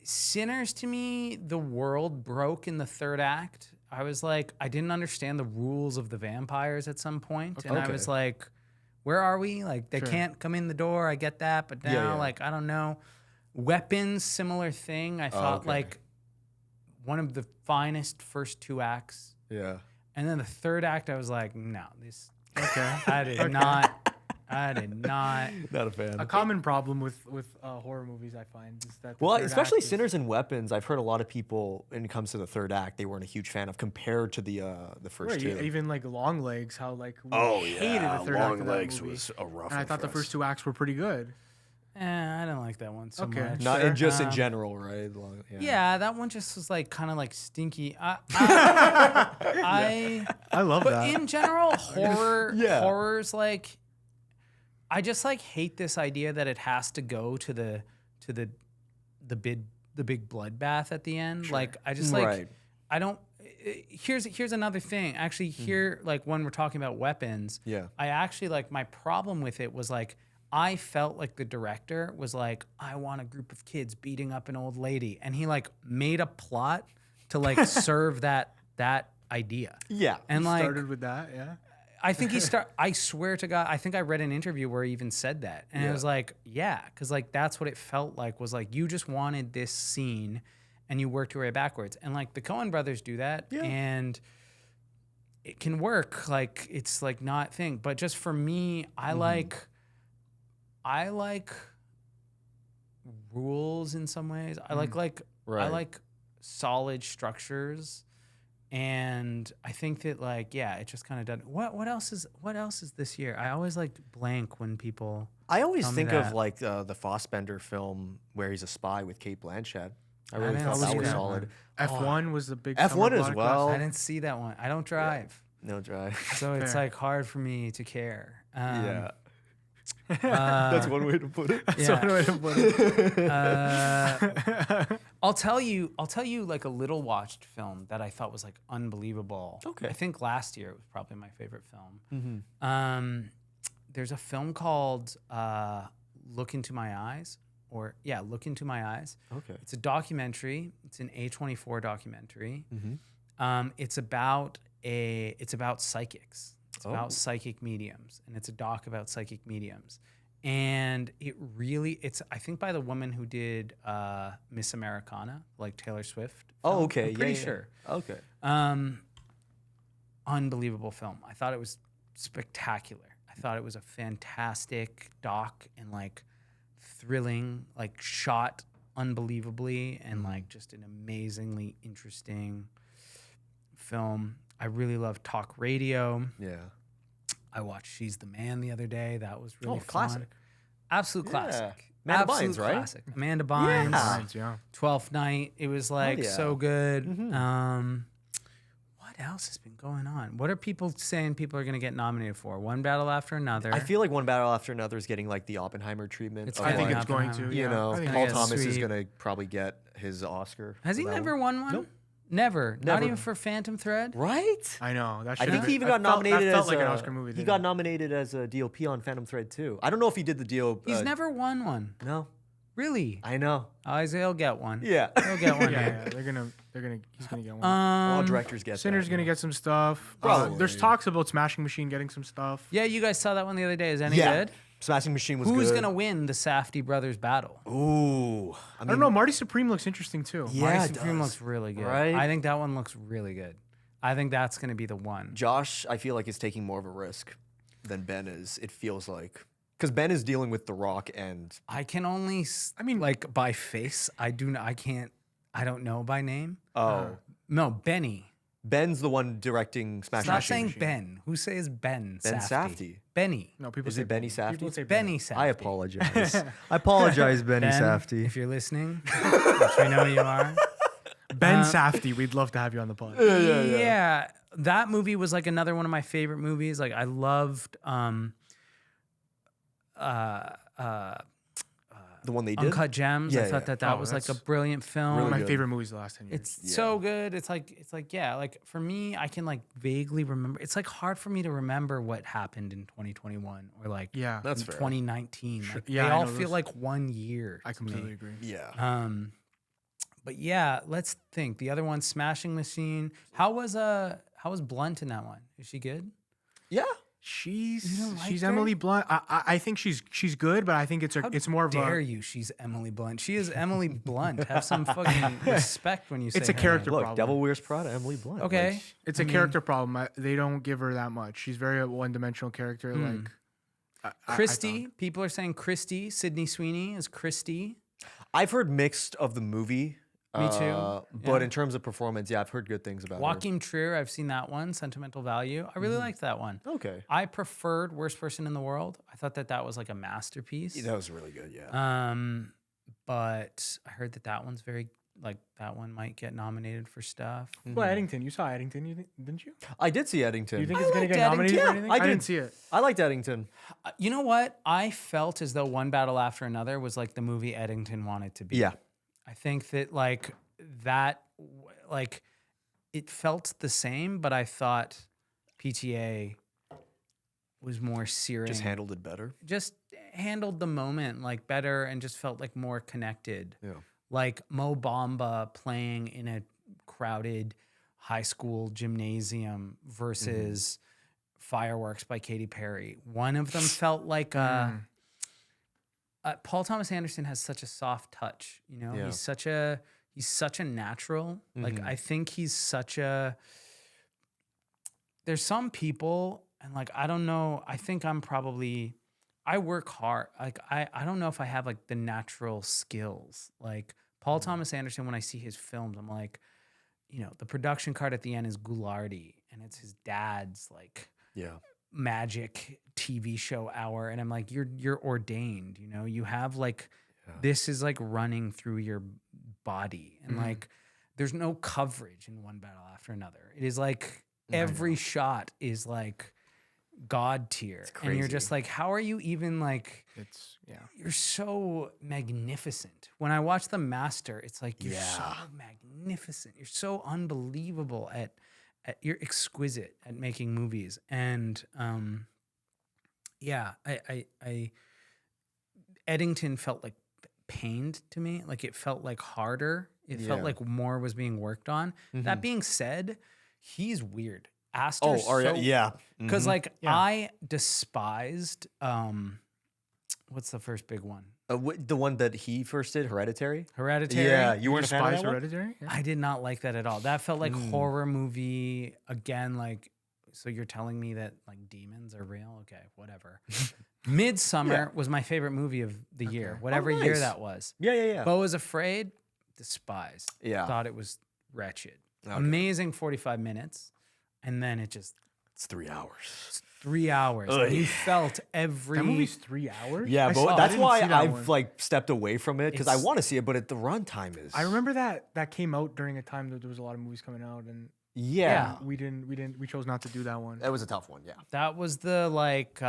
Sinners to me, the world broke in the third act. I was like, I didn't understand the rules of the vampires at some point, and I was like, where are we? Like, they Sure. can't come in the door. I get that, but now, Yeah. like, I don't know. Weapons, similar thing. I thought okay. like one of the finest first 2 acts. Yeah. And then the third act, I was like, no, this. Okay. I did not. Not a fan. A common problem with horror movies, I find, is that the Well, third especially act is- Sinners and Weapons, I've heard a lot of people, when it comes to the third act, they weren't a huge fan of compared to the first Right, two. even like Long Legs, how like we Oh hated yeah, the third act Long of that Legs movie. was a rough And I one thought the for us. first 2 acts were pretty good. I don't like that one so Okay. much. Not Sure. just in general, right? Yeah, that one just was like kind of like stinky. I I love but that. in general, horror's like, I just like hate this idea that it has to go to the big bloodbath at the end. Like I just like Right. I don't. Here's another thing. Actually, here like when we're talking about weapons, Yeah. I actually like my problem with it was like I felt like the director was like, I want a group of kids beating up an old lady, and he like made a plot to like serve that idea. Yeah. And like Started with that, yeah. I think I swear to God, I think I read an interview where he even said that. And it was like, yeah, because like that's what it felt like, was like you just wanted this scene and you worked your way backwards. And like the Coen brothers do that. Yeah. And it can work. Like it's like not thing. But just for me, I like rules in some ways. I like I Right. like solid structures. And I think that like, yeah, it just kind of done. What else is this year? I always like blank when people. I always Tell me think of that. like the Fassbender film where he's a spy with Kate Blanchett. I I really didn't thought see that was that solid. F1 was the big F1 summer as blockbuster. well. I didn't see that one. I don't drive, No drive. so it's Fair. like hard for me to care. Yeah. uh, That's one way to put it. yeah. One way to put it. I'll tell you like a little watched film that I thought was like unbelievable. Okay. I think last year it was probably my favorite film. Mm-hmm. There's a film called Look Into My Eyes, Look Into My Eyes. Okay. It's a documentary. It's an A24 documentary. Mm-hmm. It's about psychics. It's Oh. about psychic mediums, and it's a doc about psychic mediums. And it's I think by the woman who did Miss Americana, like Taylor Swift. Oh, film. okay. I'm pretty yeah, yeah. sure. Okay. Unbelievable film. I thought it was spectacular. I thought it was a fantastic doc and like thrilling, like shot unbelievably, and like just an amazingly interesting film. I really love talk radio. Yeah. I watched She's the Man the other day. That was really fun. classic. Absolute Yeah. classic. Amanda Absolute Bynes, right? classic. Amanda Bynes. Lines, yeah. 12th Night. It was like yeah. so good. Mhm. What else has been going on? What are people saying people are going to get nominated for? One battle after another. I feel like one battle after another is getting like the Oppenheimer treatment. It's of, I think like, it's going Oppenheimer. to. you Yeah. know, I think Paul it's Thomas is sweet. gonna probably get his Oscar. Has for he that never one. won one? Nope. Never. Not Never. even for Phantom Thread? Right? I know. That I should think have- he even that got felt- nominated That felt as like an a- Oscar movie. He didn't got it? nominated as a DOP on Phantom Thread too. I don't know if he did the DOP. He's never won one. No, Really? I know. Isaiah will get one. Yeah. He'll get one. Yeah, yeah, he's gonna get one. All directors get Sinner's that, gonna yeah. get some stuff. Probably. There's talks about Smashing Machine getting some stuff. Yeah, you guys saw that one the other day. Is any Yeah. good? Smashing Machine was Who's good. going to win the Safdie brothers battle? Ooh. I don't know. Marty Supreme looks interesting too. Yeah, Marty it Supreme does. looks really good. Right? I think that one looks really good. I think that's going to be the one. Josh, I feel like is taking more of a risk than Ben is. It feels like because Ben is dealing with The Rock and I can only, like by face. I don't know by name. No, Benny. Ben's the one directing Smashing Stop Machine. saying Ben. Who says Ben? Ben Safdie. Safdie. Benny. No, people Is say it Benny Safdie? People say Benny Safdie. I apologize. I apologize, Benny Ben, Safdie. if you're listening, which we know you are. Ben Safdie. We'd love to have you on the pod. Yeah, that movie was like another one of my favorite movies. Like I loved The one they did? Uncut Gems. I Yeah, thought yeah. that Oh, was like a that's brilliant film. really One of my good. favorite movies the last 10 years. It's so good. It's like yeah, like for me, I can like vaguely remember. It's like hard for me to remember what happened in 2021 or like yeah, That's in fair. 2019. Like, Yeah, they I all know feel those- like 1 year. I to me. completely agree. Yeah. But yeah, let's think. The other one, Smashing Machine. How was Blunt in that one? Is she good? Yeah. don't like she's her? Emily Blunt. I think she's good, but I think it's more of Dare a you? She's Emily Blunt. She is Emily Blunt. Have some fucking respect when you say It's a her character name. Look, problem. Devil Wears Prada, Emily Blunt. Okay. It's a character problem. They don't give her that much. She's very a one-dimensional character. Like I Christy. thought. People are saying Christy. Sydney Sweeney is Christy. I've heard mixed of the movie. Me too. But in terms of performance, yeah, I've heard good things about Joaquin Trier. I've seen that one. Sentimental Value. I really liked that one. her. Okay. I preferred Worst Person in the World. I thought that was like a masterpiece. That was really good, yeah. But I heard that one's very like that one might get nominated for stuff. Well, Eddington. You saw Eddington, didn't you? I did see Eddington. Do you think I it's gonna liked get nominated for Eddington. anything? I did. didn't see it. I liked Eddington. You know what? I felt as though One Battle After Another was like the movie Eddington wanted to be. Yeah. I think that like it felt the same, but I thought PTA was more searing. Just handled it better. Just handled the moment like better and just felt like more connected. Yeah. Like Mo Bamba playing in a crowded high school gymnasium versus Fireworks by Katy Perry. One of them felt like Paul Thomas Anderson has such a soft touch. You know, Yeah. he's such a natural. Like I think he's such a. There's some people, and like I don't know. I think I work hard. Like I don't know if I have like the natural skills. Like Paul Thomas Anderson, when I see his films, I'm like, you know, the production card at the end is Ghoulardi, and it's his dad's like Yeah. magic TV show hour, and I'm like, you're ordained. You know, you have like this is like running through your body, and like there's no coverage in One Battle After Another. It is like every shot is like God tier, and you're just like, how are you even like? You're so magnificent. When I watch The Master, it's like you're so magnificent. You're so unbelievable at you're exquisite at making movies, and I Eddington felt like pained to me. Like it felt like harder. It felt like more was being worked on. That being said, he's weird. Astor's because like I despised what's the first big one? The one that he first did, Hereditary. Hereditary. Yeah, you weren't a fan of Despise that one? Hereditary? Yeah. I did not like that at all. That felt like horror movie again. Like, so you're telling me that like demons are real? Okay, whatever. Midsummer was my favorite movie of the year, whatever year nice. that was. Yeah. Beau is Afraid, despised. Yeah. Thought it was wretched. Amazing 45 minutes, and then it just It's 3 hours. 3 hours. And you felt every. That movie's 3 hours. Yeah, I but saw- I that's didn't why see that I've one. like stepped away from it because I It's- want to see it, but the runtime is. I remember that came out during a time that there was a lot of movies coming out, and Yeah, we chose not to do that one. that was a tough one. Yeah. That was the like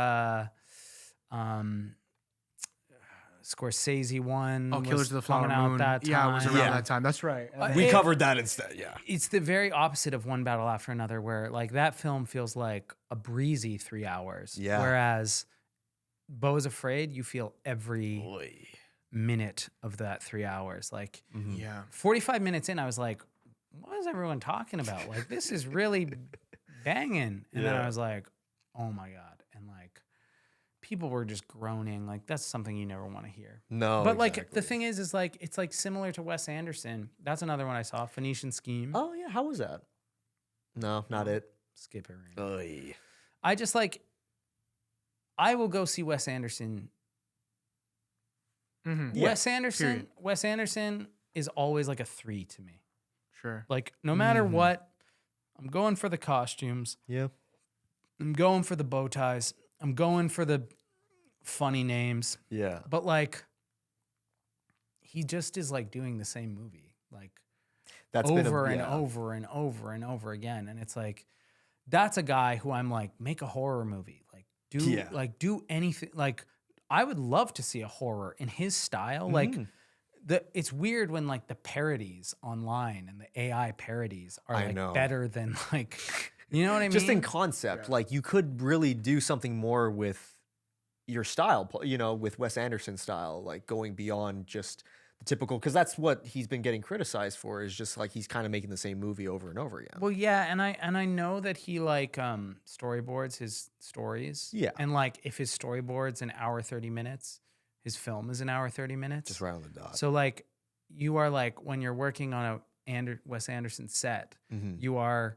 Scorsese one. Oh, Killers was of the Flower coming out Moon. that Yeah, it was time. around that time. That's right. We It- covered that instead. Yeah. It's the very opposite of One Battle After Another, where like that film feels like a breezy 3 hours. Yeah. Whereas Beau is Afraid, you feel every minute of that 3 hours. Like Yeah. 45 minutes in, I was like, what is everyone talking about? Like, this is really banging. And then I was like, oh my God. And like, people were just groaning. Like, that's something you never want to hear. No. But like, the thing is like, it's like similar to Wes Anderson. That's another one I saw, Phoenician Scheme. Oh yeah, how was that? No, not it. Skip it. Right. Oy. I just like, I will go see Wes Anderson. Mm-hmm. Wes Anderson is always like a 3 to me. Sure. Like, no matter what, I'm going for the costumes. Yeah. I'm going for the bow ties. I'm going for the funny names. Yeah. But like, he just is like doing the same movie, like That's over been and over and over and over again. And it's like, that's a guy who I'm like, make a horror movie. Like, do anything. Like, I would love to see a horror in his style. Like, it's weird when like the parodies online and the AI parodies are I like know. better than like, you know what I mean? Just in concept, like you could really do something more with your style, you know, with Wes Anderson style, like going beyond just the typical, because that's what he's been getting criticized for, is just like he's kind of making the same movie over and over again. Well, yeah, and I know that he like storyboards his stories. Yeah. And like if his storyboard's an hour 30 minutes, his film is an hour 30 minutes. Just right on the dot. So like you are like when you're working on a Wes Anderson set, you are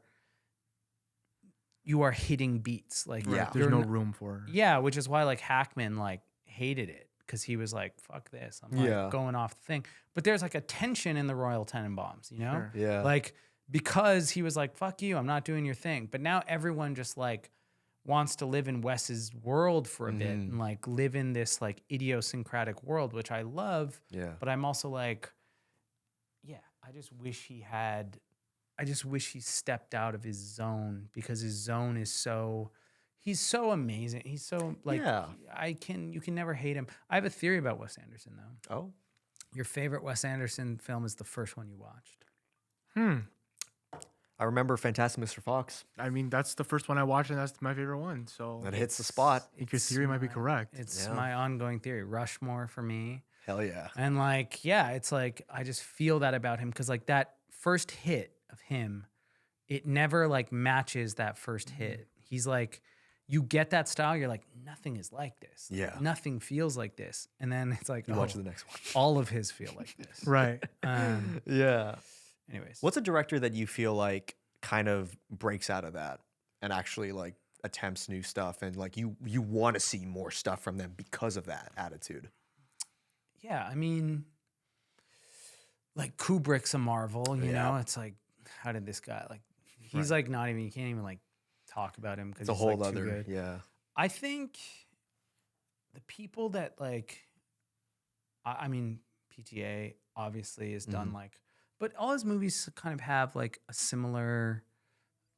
hitting beats. Like Yeah. There's no room for. Yeah, which is why like Hackman like hated it, because he was like, fuck this. I'm like going off the thing. But there's like a tension in the Royal Tenenbaums, you know? Sure. Yeah. Like, because he was like, fuck you, I'm not doing your thing. But now everyone just like wants to live in Wes's world for a bit and like live in this like idiosyncratic world, which I love. Yeah. But I'm also like, yeah, I just wish he stepped out of his zone, because his zone is so, he's so amazing. He's so like, you can never hate him. I have a theory about Wes Anderson though. Oh. Your favorite Wes Anderson film is the first one you watched. I remember Fantastic Mr. Fox. I mean, that's the first one I watched, and that's my favorite one. So That hits the spot. I think your theory might be correct. It's my ongoing theory. Rushmore for me. Hell yeah. And like, yeah, it's like, I just feel that about him, because like that first hit of him, it never like matches that first hit. He's like, you get that style, you're like, nothing is like this. Yeah. Nothing feels like this. And then it's like, You watch the next one. all of his feel like this. Right. Yeah. Anyways. What's a director that you feel like kind of breaks out of that and actually like attempts new stuff, and like you want to see more stuff from them because of that attitude? Yeah, I mean, like Kubrick's a marvel, you know? It's like, how did this guy, like, he's like not even, you can't even like talk about him because It's a he's whole like too other, good. I think the people that like, I mean, PTA obviously is done like, but all his movies kind of have like a similar.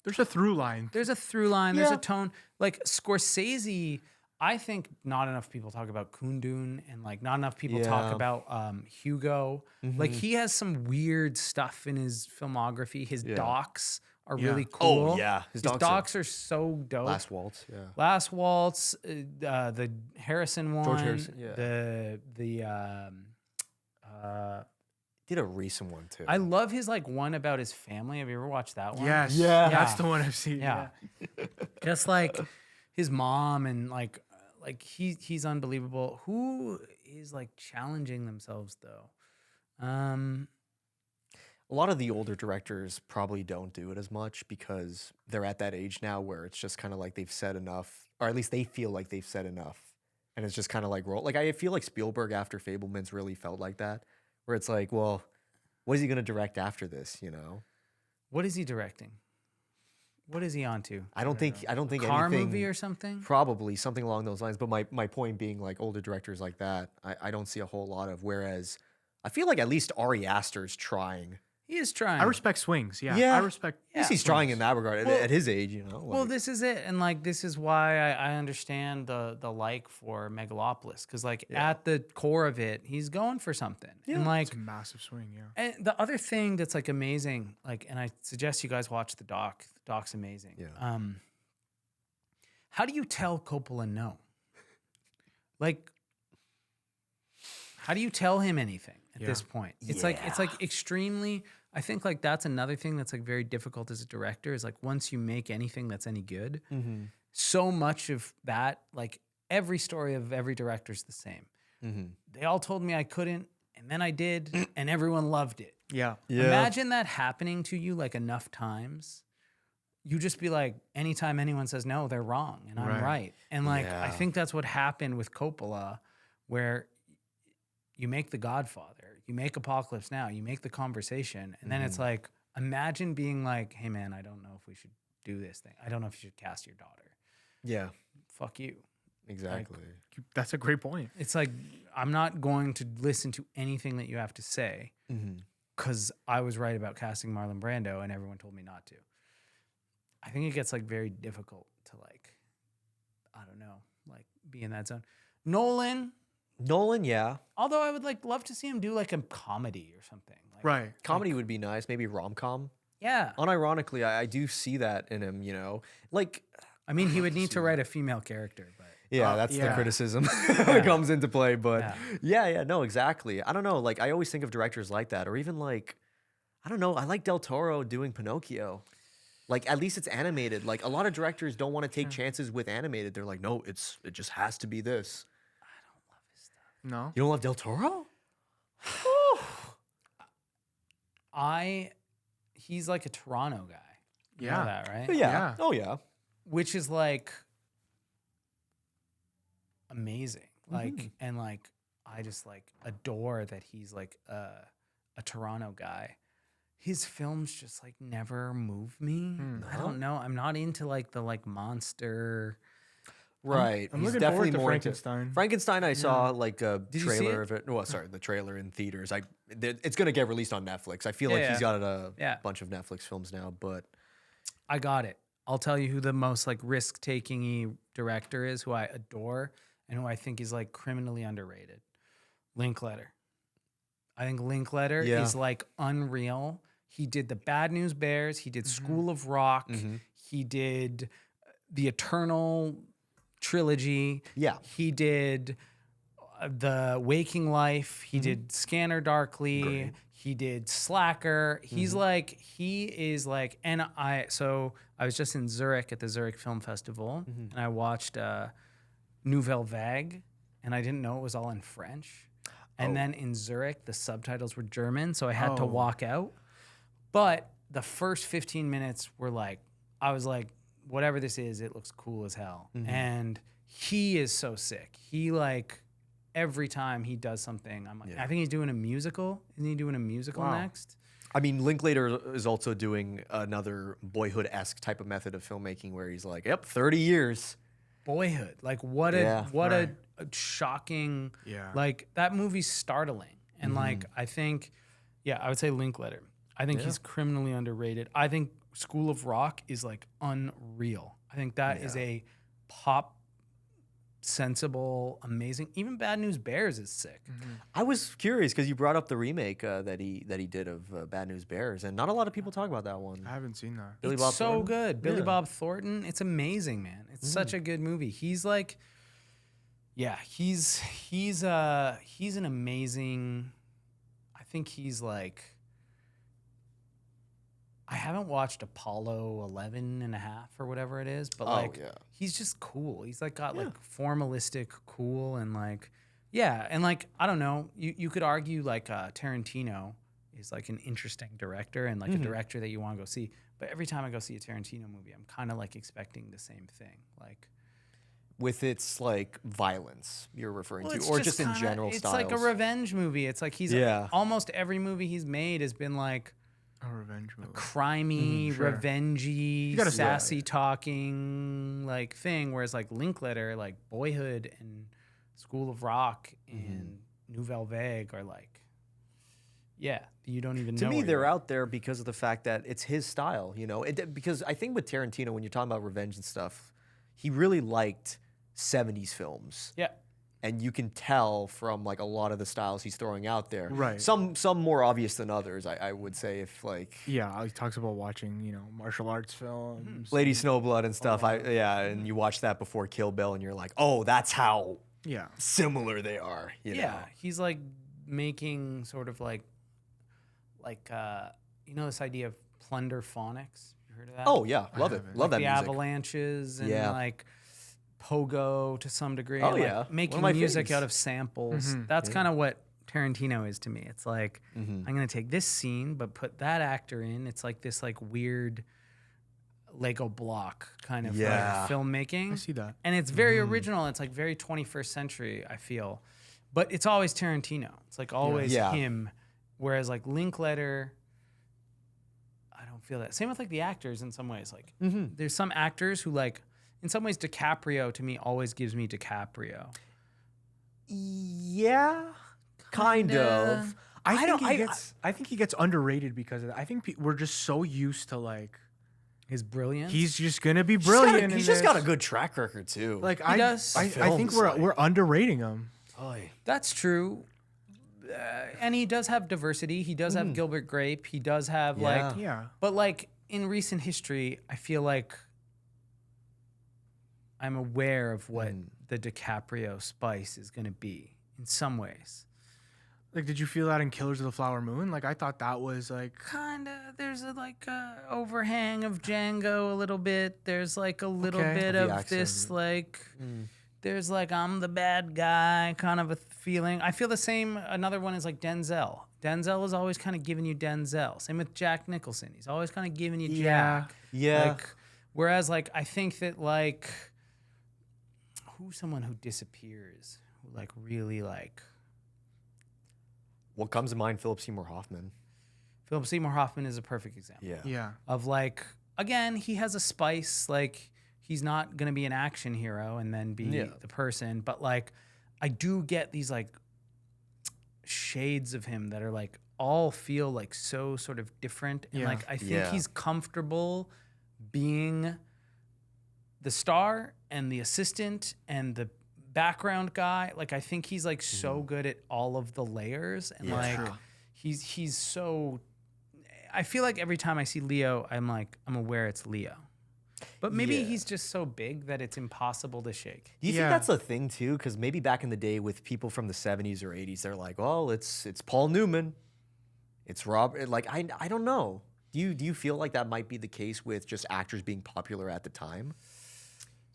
There's a through line. There's a through line. There's a tone. Like Scorsese, I think not enough people talk about Kundun, and like not enough people talk about Hugo. Like he has some weird stuff in his filmography. His docs are really cool. Oh yeah, his docs are so dope. Last Waltz, yeah. Last Waltz, the Harrison one, George Harrison, yeah. Did a recent one too. I love his like one about his family. Have you ever watched that one? Yes. Yeah. That's the one I've seen. Yeah. Just like his mom, and like he's unbelievable. Who is like challenging themselves though? A lot of the older directors probably don't do it as much because they're at that age now where it's just kind of like they've said enough, or at least they feel like they've said enough. And it's just kind of like roll. Like I feel like Spielberg after Fabelman's really felt like that, where it's like, well, what is he going to direct after this, you know? What is he directing? What is he on to? I don't think Car anything, movie or something? Probably something along those lines. But my point being, like older directors like that, I don't see a whole lot of. Whereas I feel like at least Ari Aster's trying. He is trying. I respect swings. Yeah. Yeah. I respect. At least he's trying in that regard at his age, you know. Well, like- this is it, and like this is why I understand the like for Megalopolis, because like at the core of it, he's going for something, and like It's a massive swing. Yeah. and the other thing that's like amazing, like, and I suggest you guys watch the doc. The doc's amazing. Yeah. How do you tell Coppola no? Like, how do you tell him anything at this point? It's like extremely. I think like that's another thing that's like very difficult as a director, is like once you make anything that's any good, so much of that, like every story of every director is the same. They all told me I couldn't, and then I did, and everyone loved it. Yeah. Imagine that happening to you like enough times. You just be like, anytime anyone says no, they're wrong, and I'm right. And like I think that's what happened with Coppola, where you make The Godfather, you make Apocalypse Now, you make The Conversation, and then it's like, imagine being like, hey man, I don't know if we should do this thing. I don't know if you should cast your daughter. Yeah. Fuck you. Exactly. That's a great point. It's like, I'm not going to listen to anything that you have to say because I was right about casting Marlon Brando and everyone told me not to. I think it gets like very difficult to like, I don't know, like be in that zone. Nolan, yeah. although I would like love to see him do like a comedy or something. Like, Right. Comedy would be nice, maybe rom-com. Yeah. Unironically, I do see that in him, you know. Like, I mean, he would need to write a female character, but Yeah, that's the yeah. criticism that comes into play. But Yeah. no, exactly. I don't know. Like, I always think of directors like that, or even like, I don't know. I like Del Toro doing Pinocchio. Like, at least it's animated. Like, a lot of directors don't want to take chances with animated. They're like, no, it just has to be this. No. You don't love Del Toro? He's like a Toronto guy. You know Yeah. that, right? Yeah. Yeah. Oh, yeah. Which is like amazing. Like, and like, I just like adore that he's like a Toronto guy. His films just like never move me. I don't know. I'm not into like the like monster. Right. I'm He's looking definitely forward to more Frankenstein. into Frankenstein. I saw like a you see trailer it? of it. Well, sorry, the trailer in theaters. It's gonna get released on Netflix. I feel like he's got a bunch of Netflix films now, but I got it. I'll tell you who the most like risk-taking director is, who I adore, and who I think is like criminally underrated. Linklater. I think Linklater is like unreal. He did the Bad News Bears. He did School of Rock. He did the Eternal trilogy. Yeah. He did The Waking Life. He did Scanner Darkly. Great. He did Slacker. He's like, he is like, and I was just in Zurich at the Zurich Film Festival, and I watched Nouvelle Vague, and I didn't know it was all in French. And then in Zurich, the subtitles were German, so I had to walk out. But the first 15 minutes were like, I was like, whatever this is, it looks cool as hell. And he is so sick. He like, every time he does something, I'm like, I think he's doing a musical. Isn't he doing a musical next? I mean, Linklater is also doing another Boyhood-esque type of method of filmmaking where he's like, yep, 30 years. Boyhood. Like what a shocking, like that movie's startling. And like, I think, I would say Linklater. I think he's criminally underrated. I think School of Rock is like unreal. I think that is a pop, sensible, amazing. Even Bad News Bears is sick. I was curious because you brought up the remake that he did of Bad News Bears, and not a lot of people talk about that one. I haven't seen that. Billy It's Bob so Thornton? good. Billy Bob Thornton. It's amazing, man. It's such a good movie. He's like, he's an amazing. I think he's like. I haven't watched Apollo 11 and a half or whatever it is, but he's just cool. He's like got like formalistic cool and like, and like, I don't know, you could argue like Tarantino is like an interesting director and like a director that you want to go see. But every time I go see a Tarantino movie, I'm kind of like expecting the same thing. Like with its like violence you're referring to, it's or just in kinda, general it's styles. like a revenge movie. It's like he's almost every movie he's made has been like, A revenge movie. crimey, sure. revengey, gotta- sassy talking like thing. Whereas like Linklater, like Boyhood and School of Rock and Nouvelle Vague are like, you don't even know. To me, where they're you're out there because of the fact that it's his style, you know. Because I think with Tarantino, when you're talking about revenge and stuff, he really liked 70s films. Yeah. And you can tell from like a lot of the styles he's throwing out there. Right. Some more obvious than others, I would say, if like Yeah, he talks about watching, martial arts films. Lady Snowblood and stuff. And you watch that before Kill Bill and you're like, oh, that's how Yeah. similar they are. You know? He's like making sort of like this idea of plunder phonics. You heard of that? Oh yeah, love it. haven't. Love the that music. avalanches and Yeah. like pogo to some degree. Oh, like yeah. One of making my music faves. out of samples. That's kind of what Tarantino is to me. It's like I'm gonna take this scene, but put that actor in. It's like this like weird Lego block kind of like filmmaking. I see that. And it's very original. It's like very 21st century, I feel. But it's always Tarantino. It's like always Yeah. him. Whereas like Linklater, I don't feel that. Same with like the actors in some ways. Like there's some actors who like, in some ways DiCaprio to me always gives me DiCaprio. Yeah, kind of. I think he gets underrated because of that. I think we're just so used to like His brilliance. he's just gonna be brilliant. He's just got a good track record too. like He does. I think we're underrating him. That's true. And he does have diversity. He does have Gilbert Grape. He does have like, Yeah. but like in recent history, I feel like I'm aware of what the DiCaprio spice is going to be in some ways. Like, did you feel that in Killers of the Flower Moon? Like, I thought that was like Kind of. There's a overhang of Django a little bit. There's like a little bit The of accent. this like. There's like I'm the bad guy kind of a feeling. I feel the same. Another one is like Denzel. Denzel is always kind of giving you Denzel. Same with Jack Nicholson. He's always kind of giving you Jack. Yeah. Like, whereas like I think that like who's someone who disappears, who like really like. What comes to mind? Philip Seymour Hoffman. Philip Seymour Hoffman is a perfect example. yeah. Of like, again, he has a spice. Like, he's not gonna be an action hero and then be the person, but like, I do get these like shades of him that are like all feel like so sort of different, and like I think he's comfortable being the star and the assistant and the background guy. Like, I think he's like so good at all of the layers, and like he's so. I feel like every time I see Leo, I'm aware it's Leo. But maybe he's just so big that it's impossible to shake. Do you think that's a thing too? Because maybe back in the day with people from the 70s or 80s, they're like, "Oh, it's Paul Newman, it's Rob." Like I don't know. Do you feel like that might be the case with just actors being popular at the time?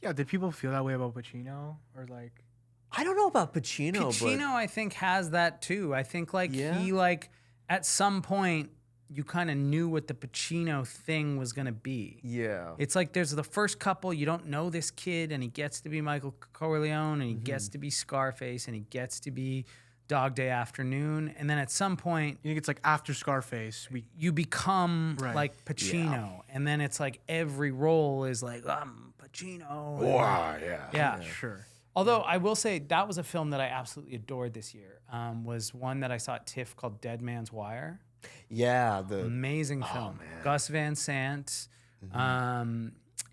Yeah, did people feel that way about Pacino, or like? I don't know about Pacino. Pacino, I think, has that too. I think like he like at some point you kind of knew what the Pacino thing was gonna be. Yeah. It's like there's the first couple, you don't know this kid, and he gets to be Michael Corleone, and he gets to be Scarface, and he gets to be Dog Day Afternoon, and then at some point You think it's like after Scarface? you become like Pacino, and then it's like every role is like I'm Pacino. Wow, Yeah. Sure. Although I will say that was a film that I absolutely adored this year. Was one that I saw at TIFF called Dead Man's Wire. Yeah. Amazing film. Gus Van Sant.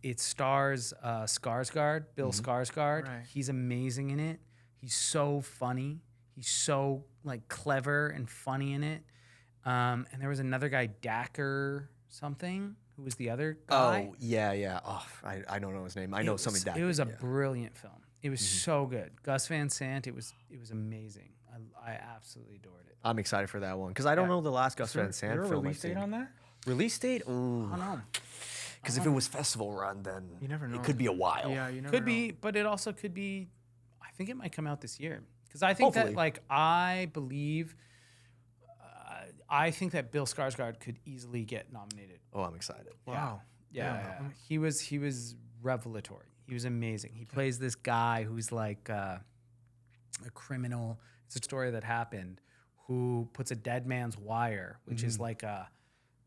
It stars Skarsgård, Bill Skarsgård. Right. He's amazing in it. He's so funny. He's so like clever and funny in it. And there was another guy, Dacker something, who was the other guy. Oh yeah. Oh, I don't know his name. I know something. It was a brilliant film. It was so good. Gus Van Sant. It was amazing. I absolutely adored it. I'm excited for that one because I don't know the last Gus Van Sant Is there a film. release date on that? Release date? Ooh. I don't know. Because if it was festival run, then You never know. it could be a while. Yeah, you never Could know. be, but it also could be. I think it might come out this year because I think Hopefully. that like I believe. I think that Bill Skarsgård could easily get nominated. Oh, I'm excited. Wow. Yeah. He was revelatory. He was amazing. He plays this guy who's like a criminal. It's a story that happened. Who puts a dead man's wire, which is like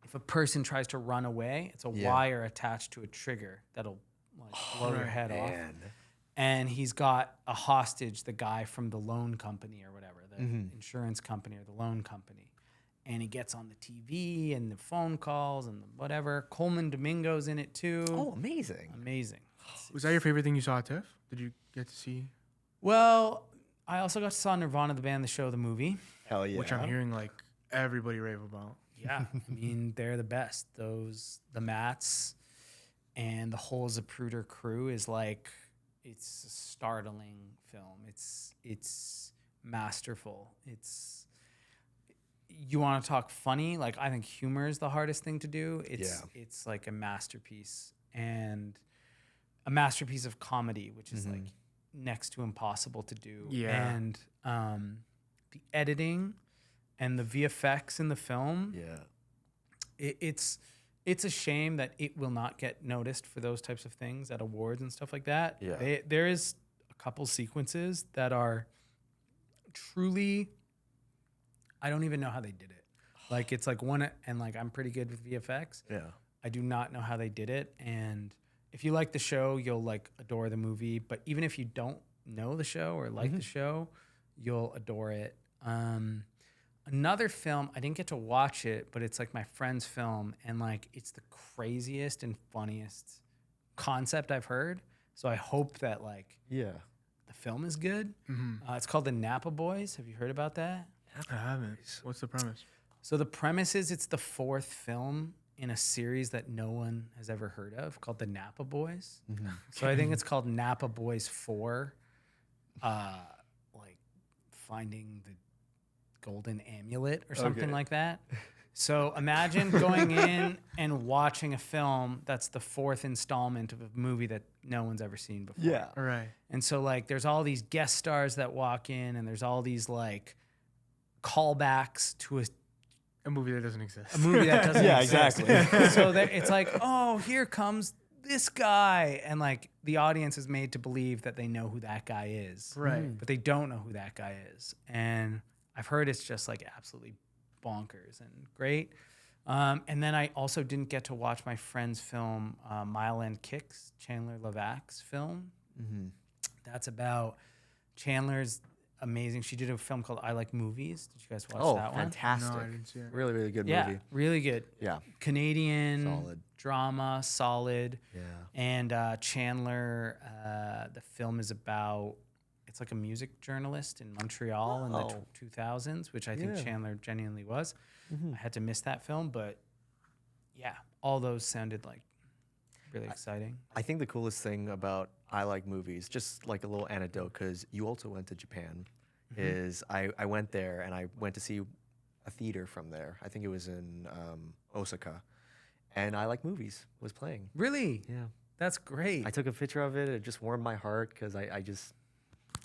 if a person tries to run away, it's a wire attached to a trigger that'll like blow your head off. And he's got a hostage, the guy from the loan company or whatever, the insurance company or the loan company. And he gets on the TV and the phone calls and the whatever. Coleman Domingo's in it too. Oh, amazing. Amazing. Was that your favorite thing you saw at TIFF? Did you get to see? Well, I also got to saw Nirvana, the band, the show, the movie. Hell yeah. Which I'm hearing like everybody rave about. Yeah, I mean, they're the best. The Mats and the whole Zapruder crew is like, it's a startling film. It's masterful. You want to talk funny? Like, I think humor is the hardest thing to do. It's like a masterpiece, and a masterpiece of comedy, which is like next to impossible to do. Yeah. And the editing and the VFX in the film. Yeah. It's a shame that it will not get noticed for those types of things at awards and stuff like that. Yeah. There is a couple sequences that are truly, I don't even know how they did it. Like, it's like one, and like I'm pretty good with VFX. Yeah. I do not know how they did it. And if you like the show, you'll like adore the movie. But even if you don't know the show or like the show, you'll adore it. Another film, I didn't get to watch it, but it's like my friend's film, and like it's the craziest and funniest concept I've heard. So I hope that like Yeah. the film is good. It's called The Napa Boys. Have you heard about that? I haven't. What's the premise? So the premise is it's the fourth film in a series that no one has ever heard of called The Napa Boys. So I think it's called Napa Boys 4. like finding the golden amulet or something like that. So imagine going in and watching a film that's the 4th installment of a movie that no one's ever seen before. Yeah. All right. And so like there's all these guest stars that walk in, and there's all these like callbacks to A movie that doesn't exist. a movie that doesn't Yeah, exist. exactly. So it's like, oh, here comes this guy, and like the audience is made to believe that they know who that guy is, Right. but they don't know who that guy is. And I've heard it's just like absolutely bonkers and great. And then I also didn't get to watch my friend's film, Mile End Kicks, Chandler Levack's film. That's about Chandler's amazing. She did a film called I Like Movies. Did you guys watch that one? fantastic. No, I didn't see it. Really, really good Yeah, movie. really good. Yeah. Canadian Solid. drama, solid. Yeah. And Chandler, the film is about, it's like a music journalist in Montreal in the Oh. 2000s, which I think Yeah. Chandler genuinely was. I had to miss that film, but yeah, all those sounded like really exciting. I think the coolest thing about I Like Movies, just like a little anecdote, because you also went to Japan, is I went there and I went to see a theater from there. I think it was in Osaka. And I Like Movies was playing. Really? Yeah. That's great. I took a picture of it. It just warmed my heart because I just,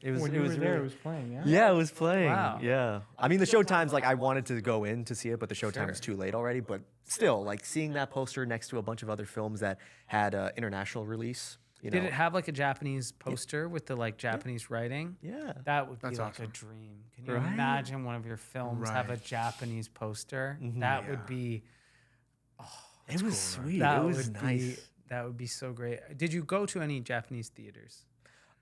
it was, When it you was were there, really, it was playing, yeah? yeah, it was playing. Wow. Yeah. I mean, the showtime's like, I wanted to go in to see it, but the showtime was Sure. too late already. But still, like seeing that poster next to a bunch of other films that had international release, you know. Did it have like a Japanese poster with the like Japanese writing? Yeah. That would be That's like a awesome. dream. Can you Right? imagine one of your films have a Right. Japanese poster? That would be It was sweet. that It was would nice. be that would be so great. Did you go to any Japanese theaters?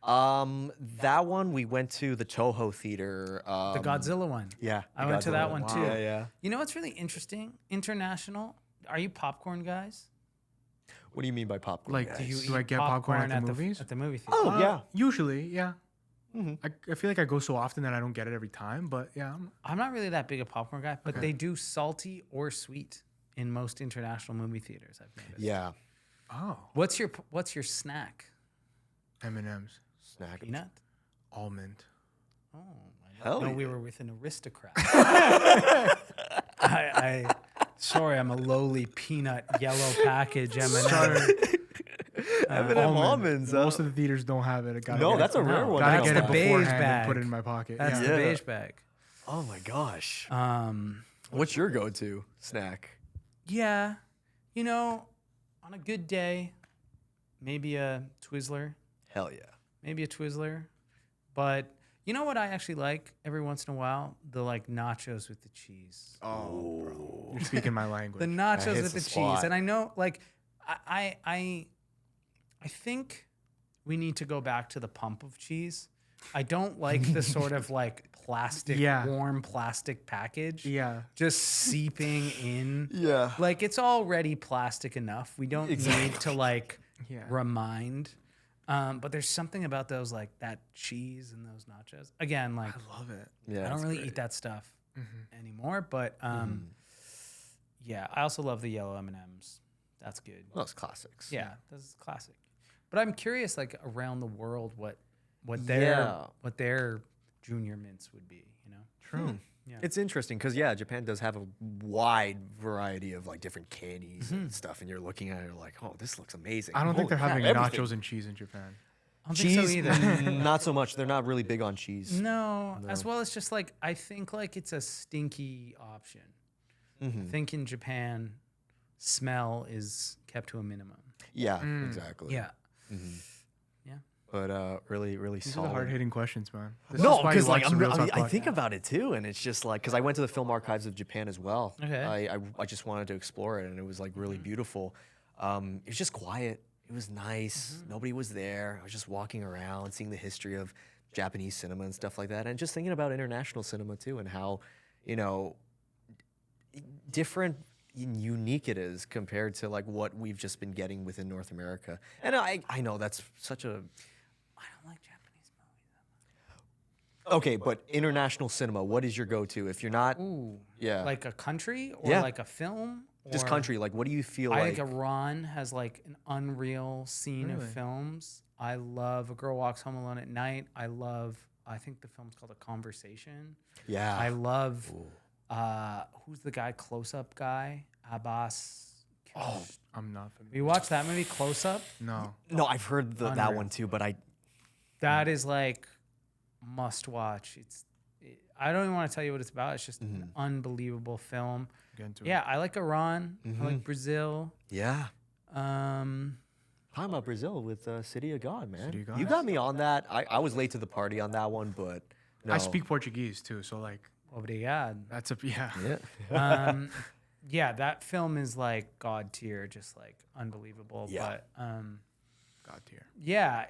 That one we went to the Toho Theater. The Godzilla one. Yeah. I the went to Godzilla that one too. Yeah, yeah. You know what's really interesting? International. Are you popcorn guys? What do you mean by popcorn? Like, guys? do you I eat get popcorn at the f- movies? At the movie theater. Oh, yeah. Usually, yeah. I feel like I go so often that I don't get it every time, but yeah. I'm not really that big a popcorn guy, but they do salty or sweet in most international movie theaters. I've noticed. Yeah. Oh, What's your snack? M&M's, Snack. Peanut. almond. Oh, I Hell didn't know we yeah. were with an aristocrat. Sorry, I'm a lowly peanut yellow package M&M. M&M almonds. Most of the theaters don't have it. I gotta No, get that's it. a rare No, one. Gotta I get don't it know. beige beforehand bag. and put it in my pocket. That's yeah. the Yeah. beige bag. Oh my gosh. Um, What's your go-to snack? yeah, you know, on a good day, maybe a Twizzler. Hell yeah. Maybe a Twizzler. But you know what I actually like every once in a while? The like nachos with the cheese. Oh, bro. You're speaking my language. The nachos hits with the the cheese. spot. And I know like I think we need to go back to the pump of cheese. I don't like the sort of like plastic, Yeah. warm plastic package. Yeah. Just seeping in. Yeah. Like it's already plastic enough. We don't need to like Yeah. remind. But there's something about those like that cheese and those nachos. Again, like I love it. Yeah. I don't really eat that stuff anymore. But yeah, I also love the yellow M&Ms. That's good. Those classics. Yeah, that's classic. But I'm curious, like around the world, what Yeah. their junior mints would be. You know. True. Yeah. It's interesting because Japan does have a wide variety of like different candies and stuff, and you're looking at it like, oh, this looks amazing. I don't think Holy they're crap, having everything. nachos and cheese in Japan. I don't Cheese, think so either. not so much. They're not really big on cheese. No, as well as just like I think like it's a stinky option. I think in Japan, smell is kept to a minimum. Yeah, exactly. Yeah. But really, really These are solid. the hard-hitting questions, man. This No, is why you because like watch the Real Talk I podcast. think about it too, and it's just like because I went to the Film Archives of Japan as well. Okay. I just wanted to explore it, and it was like really beautiful. It was just quiet. It was nice. Nobody was there. I was just walking around, seeing the history of Japanese cinema and stuff like that, and just thinking about international cinema too, and how different and unique it is compared to like what we've just been getting within North America. And I know that's such a I don't like Japanese movies. Okay, but international cinema, what is your go-to? If you're not, Ooh. yeah, Like a country or Yeah. like a film? just or- country, like what do you feel I like? think Iran has like an unreal scene of Really? films. I love A Girl Walks Home Alone at Night. I think the film's called A Conversation. Yeah. I love, who's the guy, Close Up guy? Abbas. Oh, I'm not familiar. You watch that movie, Close Up? No. no, I've heard that Unreal. one too, but That is like must watch. I don't even want to tell you what it's about. It's just an unbelievable film. Get into Yeah, I like Iran. I Mm-hmm. like Brazil. yeah. Um, Talking about Brazil with City of God, man. City of You God. got me on that. I was late to the party on that one, but no. I speak Portuguese too, so like Obrigado. that's a yeah. Yeah. Yeah, that film is like god tier, just like unbelievable. Yeah. But God tier. yeah.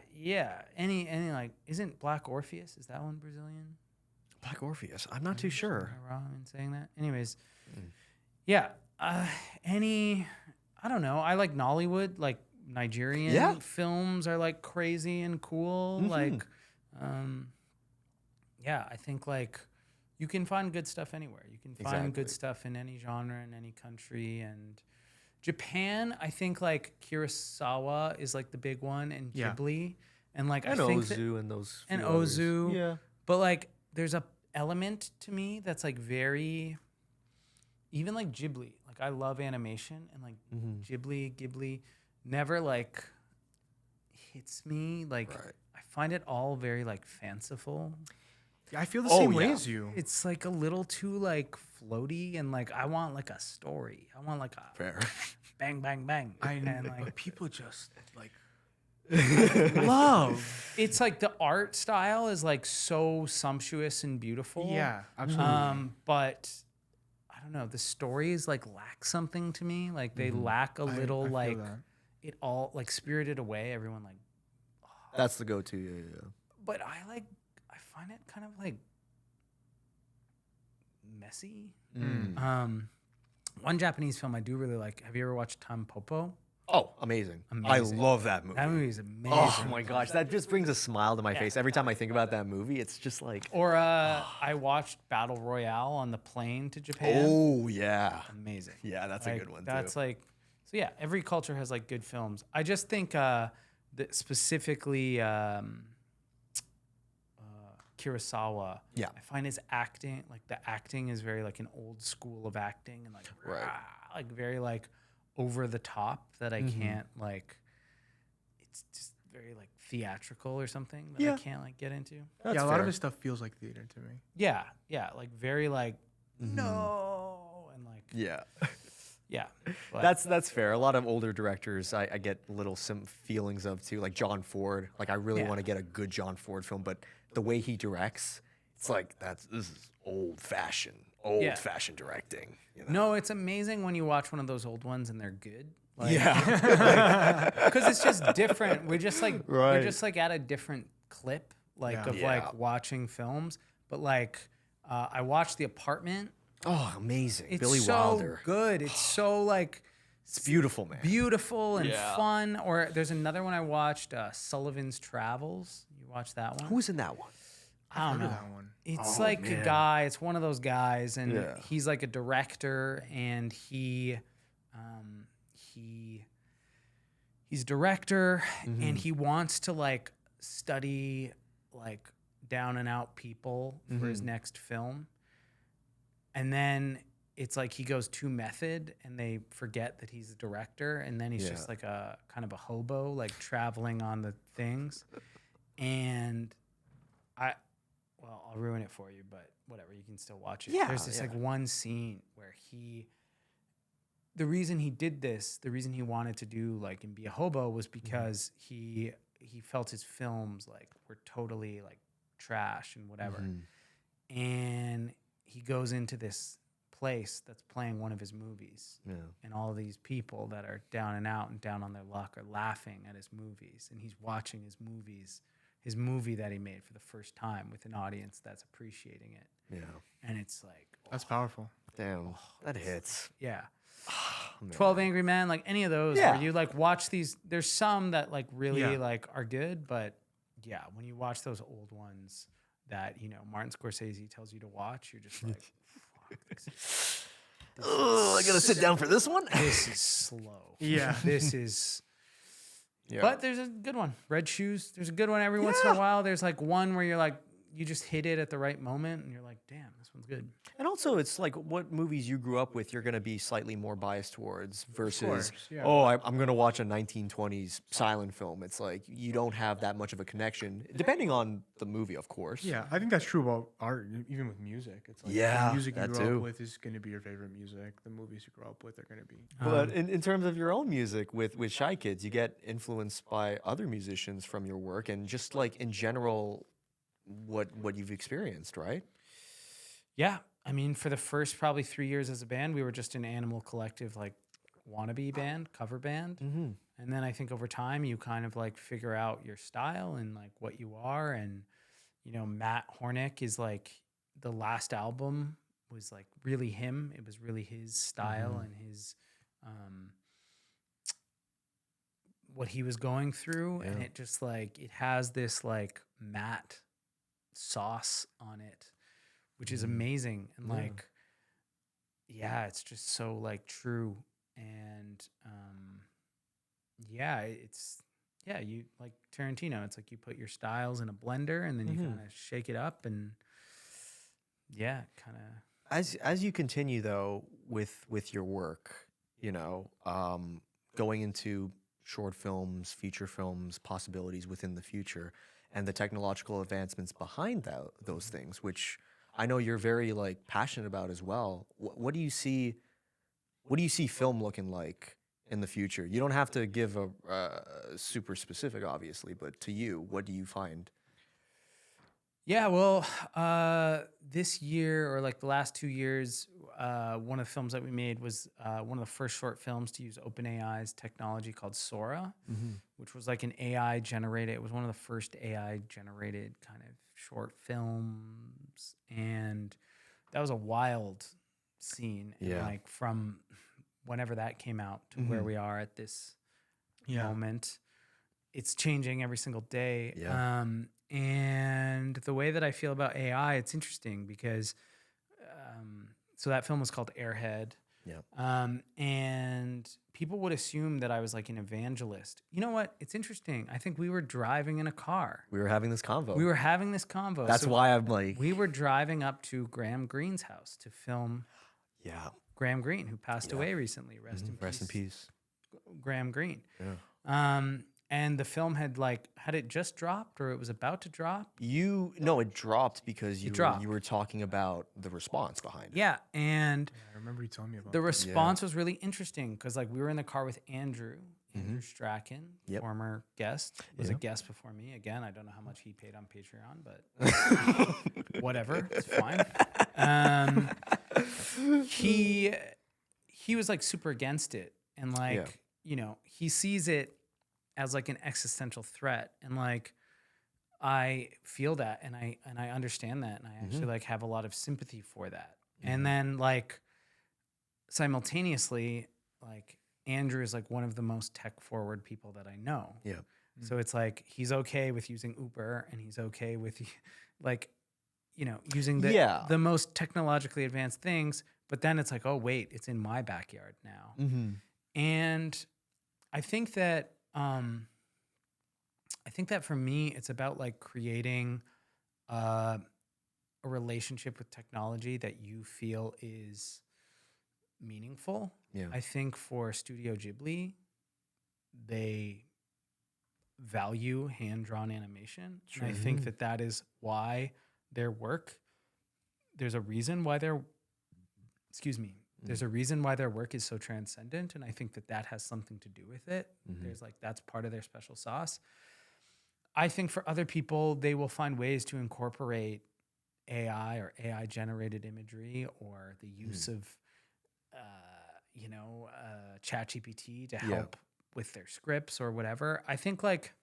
Any like, isn't Black Orpheus? Is that one Brazilian? Black Orpheus. I'm not too sure. Am I wrong in saying that? Anyways, yeah. I don't know. I like Nollywood, like Nigerian Yeah. films are like crazy and cool. Like, yeah, I think like you can find good stuff anywhere. You can find Exactly. good stuff in any genre, in any country. And Japan, I think like Kurosawa is like the big one, and Yeah. Ghibli. And like, And I think that, Ozu and those. and few others. Ozu. Yeah. But like, there's a element to me that's like very, even like Ghibli. Like, I love animation, and like Ghibli never like hits me. Like, Right. I find it all very like fanciful. Yeah, I feel the Oh, same way yeah. as you. It's like a little too like floaty, and like I want like a story. I want like a Fair. bang bang bang. And like People just like love. it's like the art style is like so sumptuous and beautiful. Yeah, absolutely. But I don't know, the stories like lack something to me. Like they lack a little I feel like that. it all like Spirited Away. Everyone like, That's the go-to. Yeah. but I find it kind of like messy. One Japanese film I do really like. Have you ever watched Tampopo? Oh, amazing. Amazing. I love that movie. That movie is amazing. Oh my gosh, that just brings a smile to my face every time I think about that movie. It's just like, Or I watched Battle Royale on the plane to Japan. oh yeah, Amazing. yeah, that's a Like, good one That's too. like, so yeah, every culture has like good films. I just think that specifically Kurosawa, Yeah. I find his acting, like the acting is very like an old school of acting, and like, Right. like very like over the top that I Mm-hmm. can't like, it's just very like theatrical or something that Yeah. I can't like get into. That's yeah, a lot of fair. his stuff feels like theater to me. Yeah, like very like, Mm-hmm. no, and like, Yeah, yeah. But that's fair. A lot of older directors, I get some feelings of too, like John Ford. Like I really Yeah. want to get a good John Ford film, but the way he directs, it's like this is old fashioned directing. You know? No, it's amazing when you watch one of those old ones and they're good. Like, Yeah, because it's just different. We're just like we're Right. just like at a different clip, like Yeah. of Yeah. like watching films. But like, I watched The Apartment. oh amazing, It's Billy so Wilder. good. It's so like It's beautiful, man. beautiful and Yeah. fun. Or there's another one I watched, Sullivan's Travels. You watched that one? Who's in that one? I don't Heard know. of that one. It's Oh, like a man. guy. It's one of those guys, and Yeah. he's like a director, and he's director, Mm-hmm. and he wants to like study like down and out people for his next film, and then it's like he goes too method, and they forget that he's a director, and then he's Yeah. just like a kind of a hobo, like traveling on the things, and I'll ruin it for you, but whatever, you can still watch it. Yeah, There's this like one scene where the reason he did this, the reason he wanted to do like and be a hobo was because he felt his films like were totally like trash and whatever. And he goes into this place that's playing one of his movies. Yeah. And all these people that are down and out and down on their luck are laughing at his movies, and he's watching his movie that he made for the first time with an audience that's appreciating it. Yeah. And it's like, That's powerful. Damn, that hits. yeah. Man. 12 Angry Men, like any of those Yeah. where you like watch these, there's some that like really Yeah. like are good, but yeah, when you watch those old ones, that, you know, Martin Scorsese tells you to watch, you're just like, fuck, I gotta sit down for this one. this is slow. Yeah. This is. Yeah. But there's a good one. Red Shoes. There's a good one every once in a while. There's like one where you're like, you just hit it at the right moment and you're like, damn, this one's good. And also, it's like what movies you grew up with, you're going to be slightly more biased towards versus, course, yeah. I'm going to watch a 1920s silent film. It's like you don't have that much of a connection, depending on the movie, of course. Yeah, I think that's true about art, even with music. It's like Yeah, the music you that grew too. up with is going to be your favorite music. The movies you grew up with are going to be. But in terms of your own music with SHYKIDS, you get influenced by other musicians from your work and just like in general, what you've experienced, right? Yeah. I mean, for the first probably 3 years as a band, we were just an Animal Collective, like wannabe band, cover band. Mm-hmm. And then I think over time you kind of like figure out your style and like what you are. And, you know, Matt Hornick is like the last album was like really him. It was really his style and his, what he was going through. And it just like, it has this like matte sauce on it, which is amazing. And like, yeah, it's just so like true. And, you like Tarantino, it's like you put your styles in a blender and then you kind of shake it up and kind of. As you continue though with your work, you know, going into short films, feature films, possibilities within the future, and the technological advancements behind those things, which I know you're very like passionate about as well. What do you see? What do you see film looking like in the future? You don't have to give a super specific, obviously, but to you, what do you find? Yeah, well, this year or like the last 2 years, one of the films that we made was one of the first short films to use OpenAI's technology called Sora, which was like an AI generated. It was one of the first AI generated kind of short films, and that was a wild scene. And like from whenever that came out to where we are at this moment, it's changing every single day. Yeah. And the way that I feel about AI, it's interesting because, so that film was called Airhead. Yeah. And people would assume that I was like an evangelist. You know what? It's interesting. I think we were driving in a car. We were having this convo. We were having this convo. That's why I'm like, we were driving up to Graham Greene's house to film yeah. Graham Greene, who passed away recently. Rest in peace. Rest in peace. Graham Greene. Yeah. And the film had it just dropped or it was about to drop? No, it dropped because you dropped. were talking about the response behind it. Yeah, and I remember you telling me about the response was really interesting because like we were in the car with Andrew Strachan, former guest, was a guest before me. Again, I don't know how much he paid on Patreon, but whatever, it's fine. He was like super against it, and like you know, he sees it as like an existential threat, and like I feel that, and I understand that, and I actually like have a lot of sympathy for that. And then like simultaneously, like Andrew is like one of the most tech forward people that I know. Yeah. So it's like he's okay with using Uber, and he's okay with like, you know, using the most technologically advanced things. But then it's like, oh wait, it's in my backyard now. And I think that for me, it's about like creating a relationship with technology that you feel is meaningful. Yeah. I think for Studio Ghibli, they value hand-drawn animation. Sure. And I think that is why their work, there's a reason why there's a reason why their work is so transcendent, and I think that has something to do with it. There's like, that's part of their special sauce. I think for other people, they will find ways to incorporate AI or AI generated imagery or the use of, ChatGPT to help with their scripts or whatever. I think like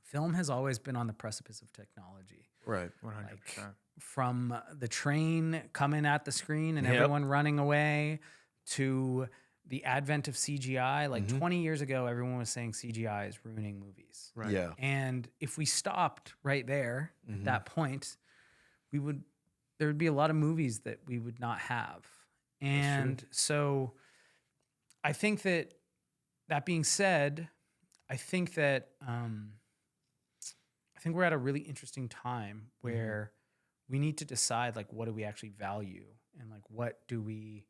film has always been on the precipice of technology. Right. 100%. Like, from the train coming at the screen and everyone running away to the advent of CGI, like 20 years ago, everyone was saying CGI is ruining movies. Right. Yeah. And if we stopped right there at that point, there would be a lot of movies that we would not have. And so I think that being said, I think that we're at a really interesting time where we need to decide, like, what do we actually value, and like what do we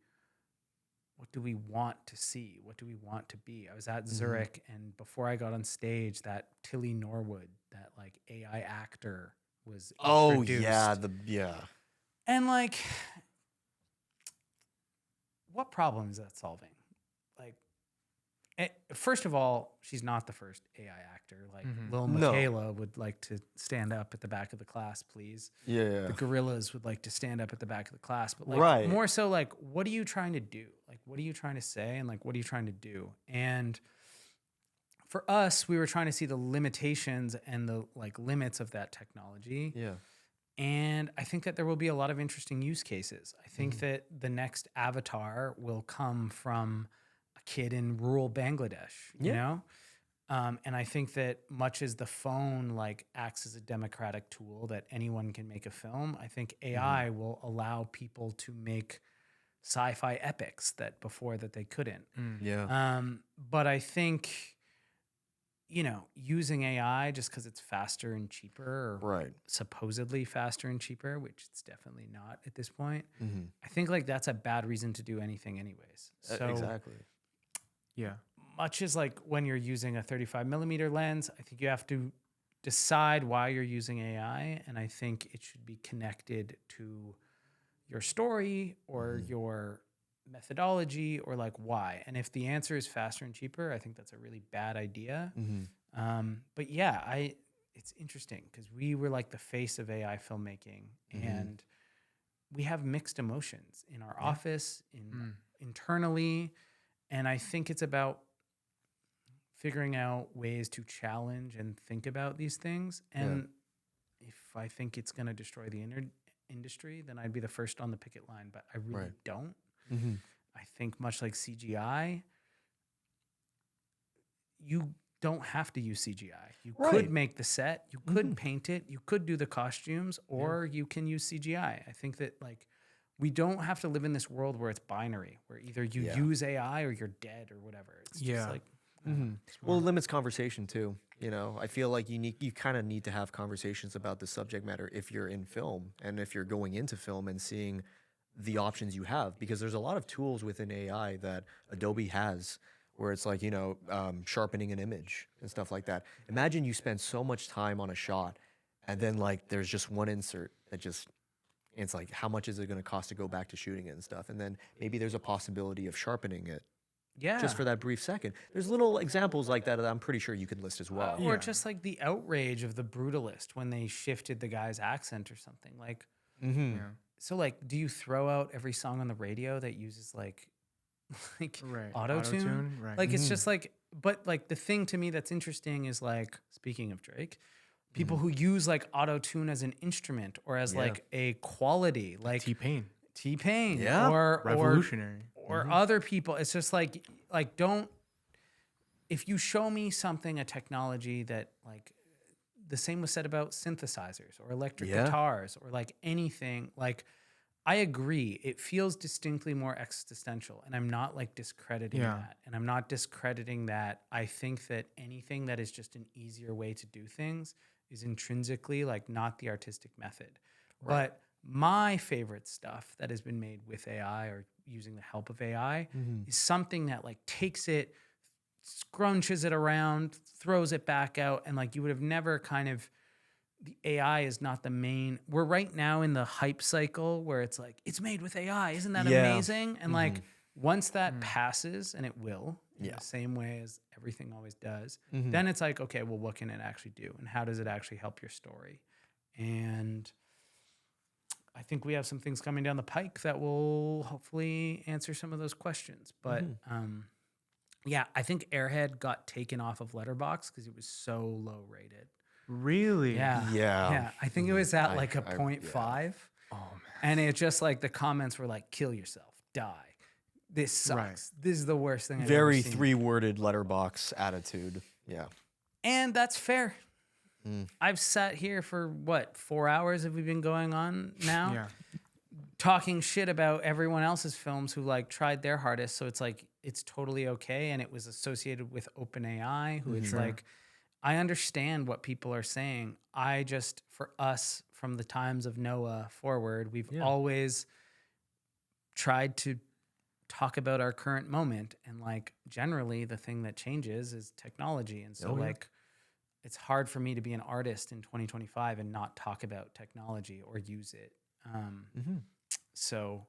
want to see? What do we want to be? I was at Zurich, and before I got on stage, that Tilly Norwood, that like AI actor, was introduced. And like, what problem is that solving? Like, first of all, she's not the first AI actor. Like, Lil Michaela would like to stand up at the back of the class, please. Yeah. The Gorillas would like to stand up at the back of the class. But like, more so, like, what are you trying to do? Like, what are you trying to say? And like, what are you trying to do? And for us, we were trying to see the limitations and the like limits of that technology. Yeah. And I think that there will be a lot of interesting use cases. I think that the next avatar will come from a kid in rural Bangladesh, you know? And I think that much as the phone like acts as a democratic tool that anyone can make a film, I think AI will allow people to make sci-fi epics that before that they couldn't. Yeah. But I think, you know, using AI just because it's faster and cheaper, or supposedly faster and cheaper, which it's definitely not at this point. I think like that's a bad reason to do anything anyways. So Exactly. Yeah. much as like when you're using a 35mm lens, I think you have to decide why you're using AI. And I think it should be connected to your story or your methodology, or like why. And if the answer is faster and cheaper, I think that's a really bad idea. But yeah, it's interesting because we were like the face of AI filmmaking, and we have mixed emotions in our office, internally. And I think it's about figuring out ways to challenge and think about these things. And if I think it's going to destroy the industry, then I'd be the first on the picket line, but I really don't. I think much like CGI, you don't have to use CGI. You could make the set, you could paint it, you could do the costumes, or you can use CGI. I think that like we don't have to live in this world where it's binary, where either you use AI or you're dead or whatever. It's just like well, it limits conversation too. You know, I feel like you kind of need to have conversations about the subject matter if you're in film and if you're going into film and seeing the options you have, because there's a lot of tools within AI that Adobe has where it's like, you know, sharpening an image and stuff like that. Imagine you spend so much time on a shot and then like there's just one insert that just, it's like, how much is it going to cost to go back to shooting it and stuff? And then maybe there's a possibility of sharpening it just for that brief second. There's little examples like that I'm pretty sure you could list as well. Or just like the outrage of The Brutalist when they shifted the guy's accent or something. Like, so like, do you throw out every song on the radio that uses like auto-tune? Right. Like, it's just like, but like the thing to me that's interesting is like, speaking of Drake, people who use like auto-tune as an instrument or as like a quality, like T-Pain. or Revolutionary. or other people. It's just like don't, if you show me something, a technology that like, the same was said about synthesizers or electric guitars or like anything, like I agree, it feels distinctly more existential, and I'm not like discrediting that. And I'm not discrediting that. I think that anything that is just an easier way to do things is intrinsically like not the artistic method. But my favorite stuff that has been made with AI or using the help of AI is something that like takes it, scrunches it around, throws it back out, and like you would have never kind of, the AI is not the main. We're right now in the hype cycle where it's like, it's made with AI, isn't that amazing? And like once that passes, and it will, in the same way as everything always does, then it's like, okay, well, what can it actually do, and how does it actually help your story? And I think we have some things coming down the pike that will hopefully answer some of those questions. But yeah, I think Airhead got taken off of Letterboxd because it was so low rated. Really? Yeah. I think it was at like a 0.5. Oh man. And it just like the comments were like, kill yourself, die, this sucks. Right. This is the worst thing I've Very ever seen. 3-worded letterbox attitude. Yeah. And that's fair. I've sat here for what, 4 hours have we been going on now? Yeah. Talking shit about everyone else's films who like tried their hardest. So it's like, it's totally okay. And it was associated with OpenAI, who it's like, I understand what people are saying. I just, for us, from the times of Noah forward, we've always tried to talk about our current moment. And like, generally the thing that changes is technology. And so like, it's hard for me to be an artist in 2025 and not talk about technology or use it. So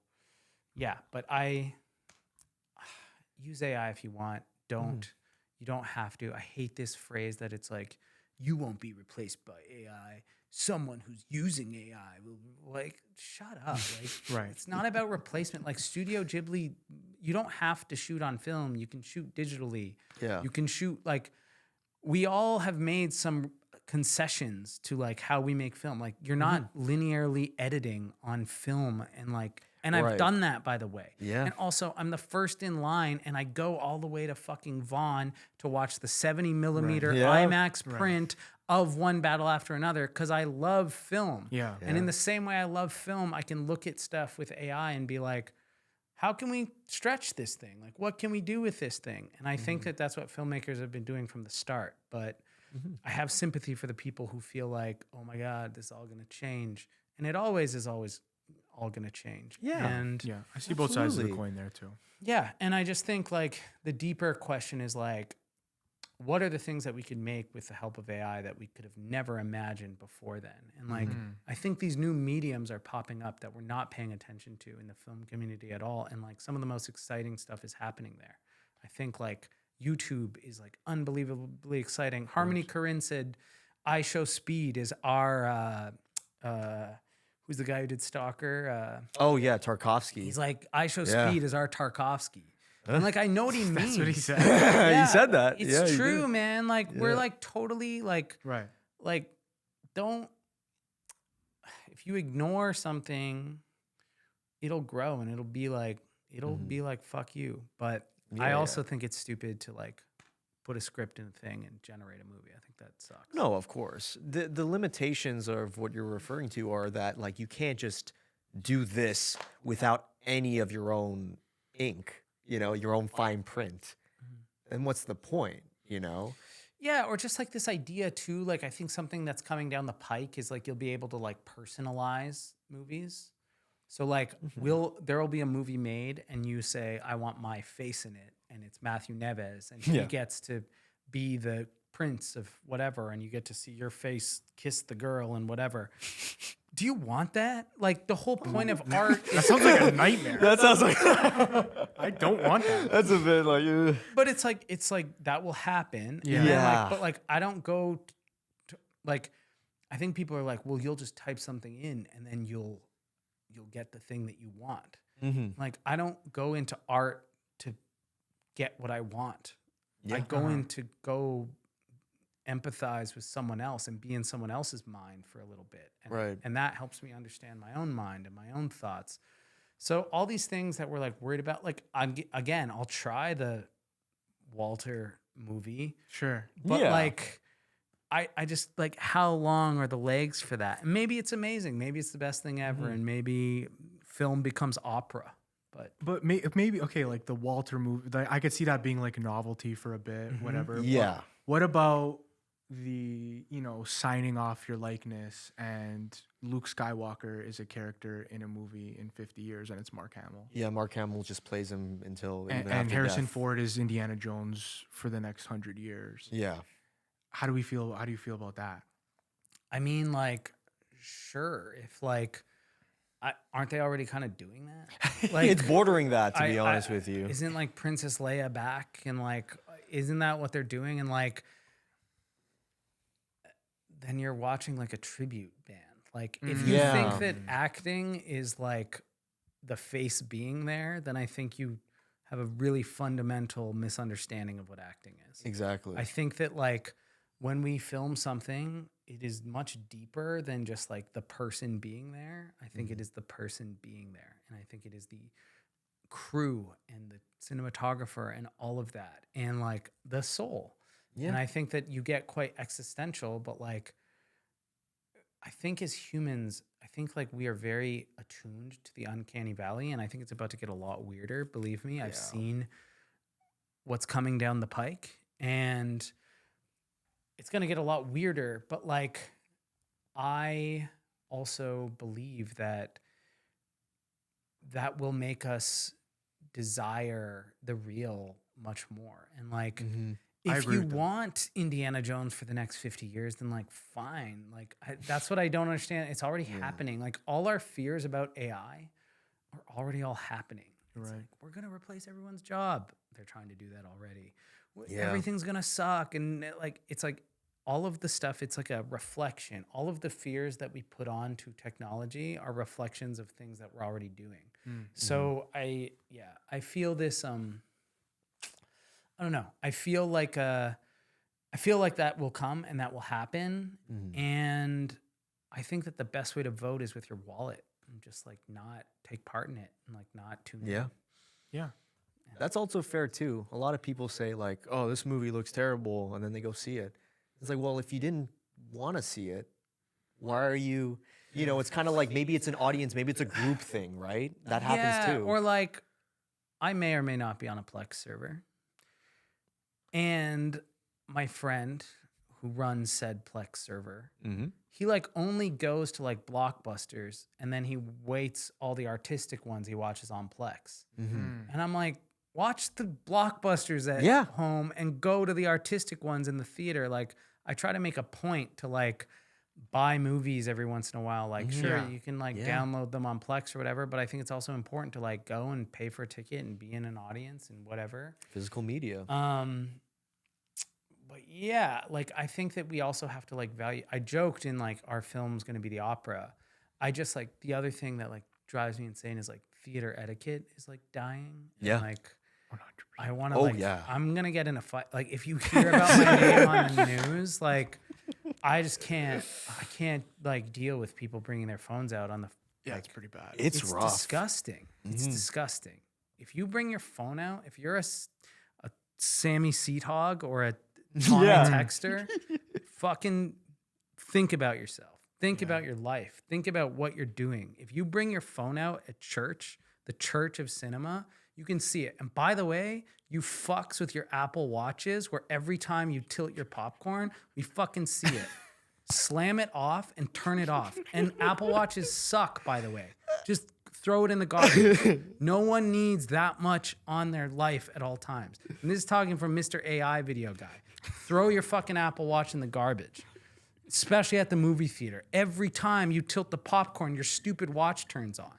yeah, but I use AI if you want. You don't have to. I hate this phrase that it's like, you won't be replaced by AI. Someone who's using AI will, like, shut up. Like, Right. It's not about replacement. Like Studio Ghibli, you don't have to shoot on film. You can shoot digitally. Yeah. You can shoot, like, we all have made some concessions to like how we make film. Like you're not linearly editing on film and like, and I've done that, by the way. Yeah. And also I'm the first in line and I go all the way to fucking Vaughn to watch the 70 millimeter Yeah. IMAX print of One Battle After Another because I love film. Yeah. And in the same way I love film, I can look at stuff with AI and be like, how can we stretch this thing? Like, what can we do with this thing? And I think that that's what filmmakers have been doing from the start. But I have sympathy for the people who feel like, oh my God, this is all going to change. And it always is always all going to change. Yeah. And Yeah. I see both sides of the Absolutely. coin there too. yeah. And I just think like the deeper question is like, what are the things that we could make with the help of AI that we could have never imagined before then? And like, I think these new mediums are popping up that we're not paying attention to in the film community at all. And like some of the most exciting stuff is happening there. I think like YouTube is like unbelievably exciting. Harmony Korine said, I Show Speed is our, who's the guy who did Stalker? Oh yeah, Tarkovsky. He's like, I Show Yeah. Speed is our Tarkovsky. And like, I know what he means. That's what he said. Yeah, You said that. It's Yeah, you true, did. man. Like we're like totally like Right. don't, if you ignore something, it'll grow and it'll be like fuck you. But I Yeah, also think it's stupid to like put a script in a thing and generate a movie. I think that sucks. No, of course. The limitations of what you're referring to are that like you can't just do this without any of your own ink, your own fine print. And what's the point, Yeah, or just like this idea too, like I think something that's coming down the pike is like you'll be able to like personalize movies. So like there'll be a movie made and you say, I want my face in it, and it's Matthew Neves, and he gets to be the prince of whatever, and you get to see your face kiss the girl and whatever. Do you want that? Like the whole point of art That sounds like a nightmare. That sounds like I don't want that. that's a bit like But it's like that will happen. Yeah. And then, Yeah. like, but like I don't go to, like I think people are like, well, you'll just type something in and then you'll get the thing that you want. Like I don't go into art to get what I want. I go in to go empathize with someone else and be in someone else's mind for a little bit. And, Right. and that helps me understand my own mind and my own thoughts. So all these things that we're like worried about, like I'll try the Walter movie, Sure. but Yeah. like I just like, how long are the legs for that? And maybe it's amazing. Maybe it's the best thing ever. And maybe film becomes opera, But maybe okay, like the Walter movie, I could see that being like a novelty for a bit, whatever. Yeah. But what about the signing off your likeness and Luke Skywalker is a character in a movie in 50 years and it's Mark Hamill. Yeah, Mark Hamill just plays him until even And after Harrison death. Ford is Indiana Jones for the next 100 years. Yeah. How do you feel about that? I mean, like, sure, if like, aren't they already kind of doing that? Like, It's bordering that, to be honest with you. Isn't like Princess Leia back, and like, isn't that what they're doing? And like, then you're watching like a tribute band. Like, if you Yeah. think that acting is like the face being there, then I think you have a really fundamental misunderstanding of what acting is. Exactly. I think that like when we film something, it is much deeper than just like the person being there. I think it is the person being there. And I think it is the crew and the cinematographer and all of that and like the soul. Yeah. And I think that you get quite existential, but like, I think as humans, I think like we are very attuned to the uncanny valley, and I think it's about to get a lot weirder. Believe me, I've seen what's coming down the pike, and it's going to get a lot weirder. But like, I also believe that will make us desire the real much more. And like, if you want Indiana Jones for the next 50 years, then like, fine. Like, that's what I don't understand. It's already happening. Like, all our fears about AI are already all happening. It's like, we're going to replace everyone's job. They're trying to do that already. Everything's going to suck. And like, it's like all of the stuff, it's like a reflection. All of the fears that we put on to technology are reflections of things that we're already doing. So I feel this, I don't know. I feel like that will come and that will happen. And I think that the best way to vote is with your wallet and just like not take part in it and like not tune in. Yeah. That's also fair too. A lot of people say like, "Oh, this movie looks terrible," and then they go see it. It's like, well, if you didn't want to see it, why are you? You know, it's kind of like maybe it's an audience, maybe it's a group thing, right? That happens too. Or like, I may or may not be on a Plex server, and my friend who runs said Plex server, he like only goes to like Blockbusters, and then he waits all the artistic ones he watches on Plex. And I'm like, watch the Blockbusters at home and go to the artistic ones in the theater. Like, I try to make a point to like buy movies every once in a while. Like, sure, you can like download them on Plex or whatever, but I think it's also important to like go and pay for a ticket and be in an audience and whatever. Physical media. But yeah, like, I think that we also have to like value. I joked in like our film's going to be the opera. I just like, the other thing that like drives me insane is like theater etiquette is like dying. And, like, 100%. I want to I'm going to get in a fight. Like, if you hear about my name on the news, like, I can't like deal with people bringing their phones out on the. Yeah, it's pretty bad. It's rough. Disgusting. It's disgusting. If you bring your phone out, if you're a Sammy Seedhog or a Tommy Texter, fucking think about yourself. Think about your life. Think about what you're doing. If you bring your phone out at church, the church of cinema, you can see it. And by the way, you fucks with your Apple Watches where every time you tilt your popcorn, we fucking see it. Slam it off and turn it off. And Apple Watches suck, by the way. Just throw it in the garbage. No one needs that much on their life at all times. And this is talking from Mr. AI video guy. Throw your fucking Apple Watch in the garbage, especially at the movie theater. Every time you tilt the popcorn, your stupid watch turns on.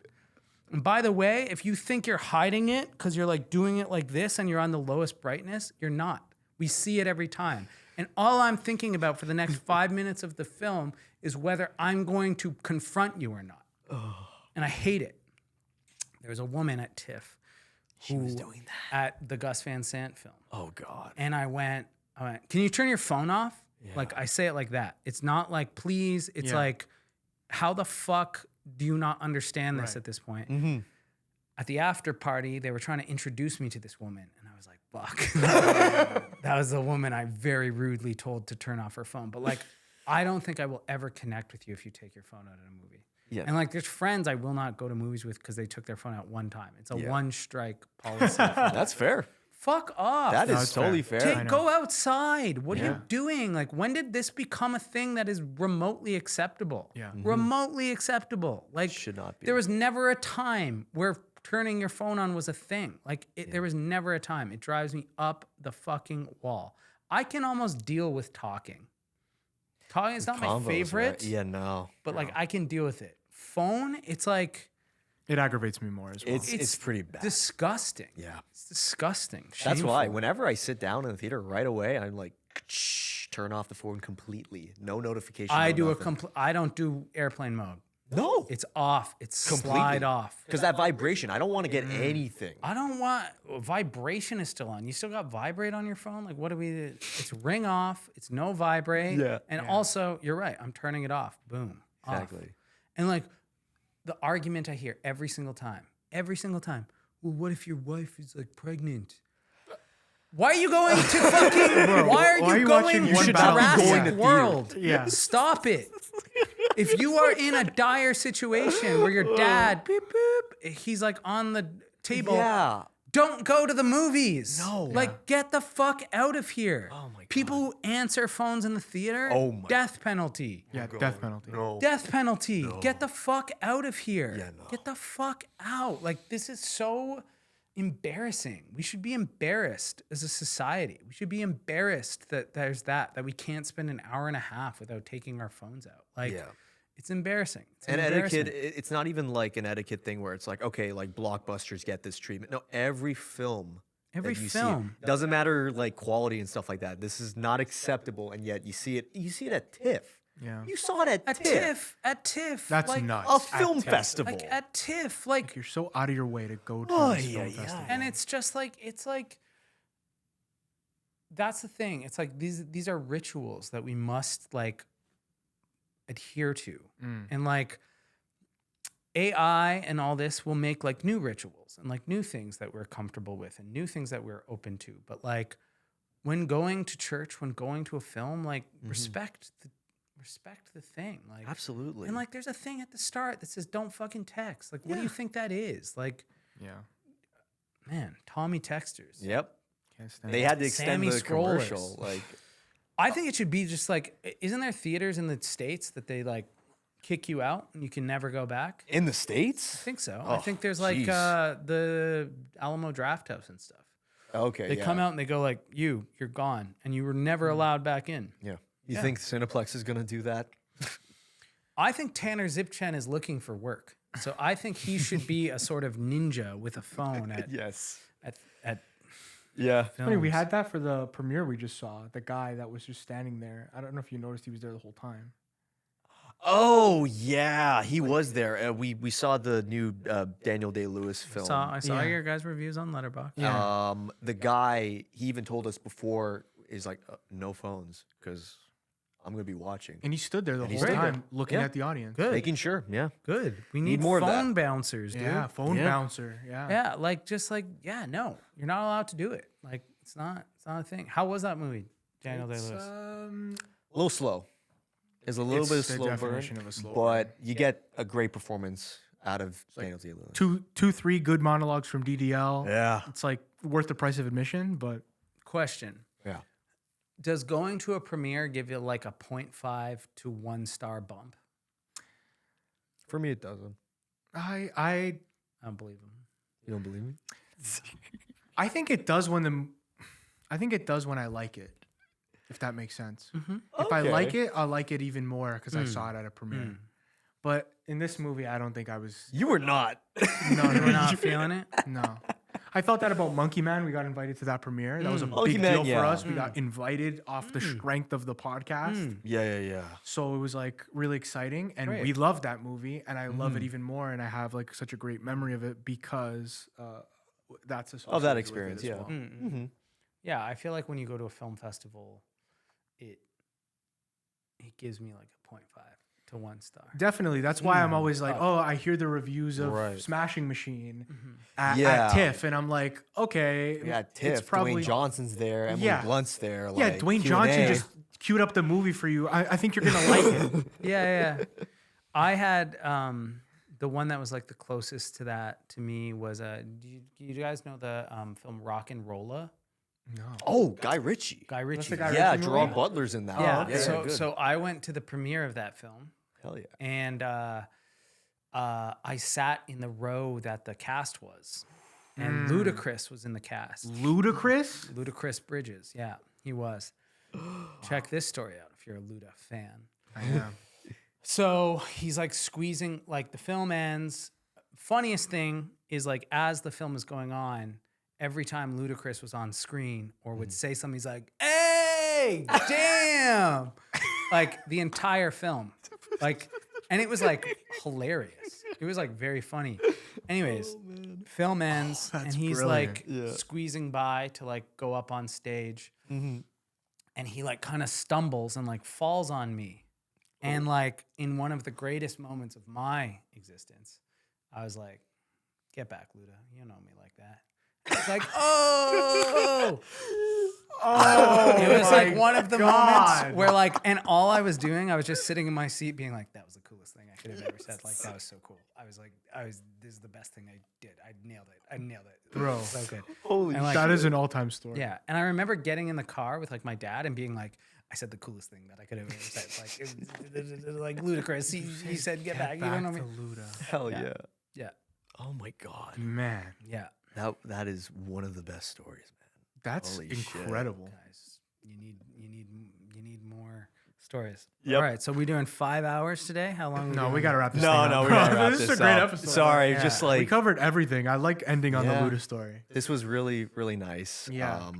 And by the way, if you think you're hiding it because you're like doing it like this and you're on the lowest brightness, you're not. We see it every time. And all I'm thinking about for the next 5 minutes of the film is whether I'm going to confront you or not. And I hate it. There was a woman at TIFF who was doing that at the Gus Van Sant film. Oh God. And I went, can you turn your phone off? Yeah. Like, I say it like that. It's not like, please. It's like, how the fuck do you not understand this at this point? At the after party, they were trying to introduce me to this woman. And I was like, fuck. That was the woman I very rudely told to turn off her phone. But like, I don't think I will ever connect with you if you take your phone out at a movie. Yeah. And like, there's friends I will not go to movies with because they took their phone out one time. It's a one strike policy. That's fair. Fuck off. That is totally fair. Go outside. What are you doing? Like, when did this become a thing that is remotely acceptable? Yeah. Remotely acceptable. Like, should not be. There was never a time where turning your phone on was a thing. Like, there was never a time. It drives me up the fucking wall. I can almost deal with talking. Talking is not my favorite. Right? Yeah, no. But like, I can deal with it. Phone, it's like, it aggravates me more as well. It's pretty bad. Disgusting. Yeah. It's disgusting. That's Shameful. why whenever I sit down in the theater right away, I'm like, turn off the phone completely. No notification. I don't do airplane mode. No. It's off. It's slide off. Because that vibration, I don't want to get anything. I don't want, vibration is still on. You still got vibrate on your phone? Like, what do we do? It's ring off. It's no vibrate. Yeah. And also, you're right. I'm turning it off. Boom. Off. Exactly. And like, the argument I hear every single time, well, what if your wife is like pregnant? Why are you going to fucking? Why are you going watching to One Battle Jurassic World? Yeah. Stop it. If you are in a dire situation where your dad, beep, beep, he's like on the table, Yeah. don't go to the movies. No. Like, get the fuck out of here. Oh my God. People who answer phones in the theater, Oh my death penalty. Yeah, death penalty. No. Death penalty. Get the fuck out of here. Yeah, no. Get the fuck out. Like, this is so embarrassing. We should be embarrassed as a society. We should be embarrassed that that we can't spend an hour and a half without taking our phones out. Like, Yeah. it's embarrassing. It's And embarrassing. etiquette, it's not even like an etiquette thing where it's like, okay, like blockbusters get this treatment. No, every film. Every that you see, film. doesn't matter like quality and stuff like that. This is not acceptable, and yet you see it. You see it at TIFF. Yeah. You saw it at At TIFF. TIFF. That's like, nuts. A At film TIFF. festival. Like at TIFF. Like, You're so out of your way to go to Oh, this yeah, film yeah. festival. and it's just like, it's like, that's the thing. It's like these are rituals that we must like adhere to. And like AI and all this will make like new rituals and like new things that we're comfortable with and new things that we're open to. But like when going to church, when going to a film, like respect the thing. Like Absolutely. and like there's a thing at the start that says don't fucking text. Like what do you think that is? Like, Yeah. man, Tommy Texters. Yep. Can't stand They it. had to extend Sammy the Scrollers. commercial. Like, I think it should be just like, isn't there theaters in the States that they like kick you out and you can never go back? in the States? I think so. I Oh, think there's like jeez. the Alamo Draft House and stuff. Okay. They yeah. come out and they go like, you're gone, and you were never allowed back in. Yeah. You Yeah. think Cineplex is gonna do that? I think Tanner Zipchen is looking for work, so I think he should be a sort of ninja with a phone at Yes. at Yeah. Funny, we films. had that for the premiere we just saw. The guy that was just standing there. I don't know if you noticed he was there the whole time. Oh yeah, he was there. We saw the new Daniel Day-Lewis film. I saw Yeah. your guys' reviews on Letterboxd. Yeah. The guy, he even told us before, is like, no phones because I'm gonna be watching, And he stood there the And he whole stood there. time looking Yeah. at the audience. Good. making sure. Yeah. Good. We Need need more of that. phone bouncers, dude. Yeah, phone Yeah. bouncer. Yeah. Yeah, like just like no, you're not allowed to do it. Like it's not a thing. How was that movie, Daniel Day It's, Lewis? A little slow. There's a little It's bit of the slow burn, definition of a slow but you get a great performance out of Daniel Day-Lewis. Three good monologues from DDL. Yeah. It's like worth the price of admission, but Question: Yeah. does going to a premiere give you like a 0.5 to 1 star bump? For me, it doesn't. I I don't believe him. You don't believe me? I think it does when I like it, if that makes sense. If I Okay. like it, I'll like it even more because I saw it at a premiere. But in this movie, I don't think I was. You were not. No, You were not feeling it. no. I felt that about Monkey Man. We got invited to that premiere. That was a Monkey big Man, deal for yeah. us. We got invited off the strength of the podcast. Yeah. So it was like really exciting. And Great. we loved that movie. And I love it even more. And I have like such a great memory of it because that's associated Of that with it experience, as yeah. well. Mm-hmm. Yeah, I feel like when you go to a film festival, it gives me like a 0.5 to 1 star. Definitely. That's why I'm always like, oh, I hear the reviews of Right. Smashing Machine Yeah. at TIFF. And I'm like, okay. Yeah, it's Tiff, Dwayne Johnson's there, Emily Yeah. Blunt's there. Yeah, like, Dwayne Q&A. Johnson just queued up the movie for you. I think you're going to like it. Yeah. I had the one that was like the closest to that to me was do you guys know the film Rock and Rolla? No. Oh, Guy Ritchie. Guy Ritchie. the Guy Yeah, Ritchie Gerard movie? Butler's in that. Yeah. one. Good. So I went to the premiere of that film, Hell yeah. and I sat in the row that the cast was, and Ludacris was in the cast. Ludicrous? Ludacris Bridges, yeah, he was. Check this story out if you're a Luda fan. I am. So he's like squeezing, like the film ends. Funniest thing is like as the film is going on, every time Ludacris was on screen or would say something, he's like, "Hey, damn!" Like the entire film, like, and it was like hilarious. It was like very funny. Anyways, film ends and he's brilliant. like squeezing by to like go up on stage, and he like kind of stumbles and like falls on me. And like in one of the greatest moments of my existence, I was like, Get back, Luda. You know me like that. It's like, oh. Oh, It was like one of the God. moments where like, and all I was doing, I was just sitting in my seat being like, that was the coolest thing I could have ever said. Like, that was so cool. I was like, this is the best thing I did. I nailed it. Bro. So good. Holy And, like, That is an all-time story. Yeah. And I remember getting in the car with like my dad and being like, I said the coolest thing that I could have ever said. Like, it was like ludicrous. He said, get back. You don't know me. Luda. Hell yeah. Yeah. Oh my God. Man, Yeah. That is one of the best stories, man. that's Holy shit. incredible. Guys, you need more stories. Yep. All right. So we're doing 5 hours today. How long? No, we gotta wrap this No, thing no, up. we gotta wrap This is a this great up. episode. Sorry, Yeah. just We like covered everything. I like ending on Yeah. the Luda story. this was really, really nice. Yeah.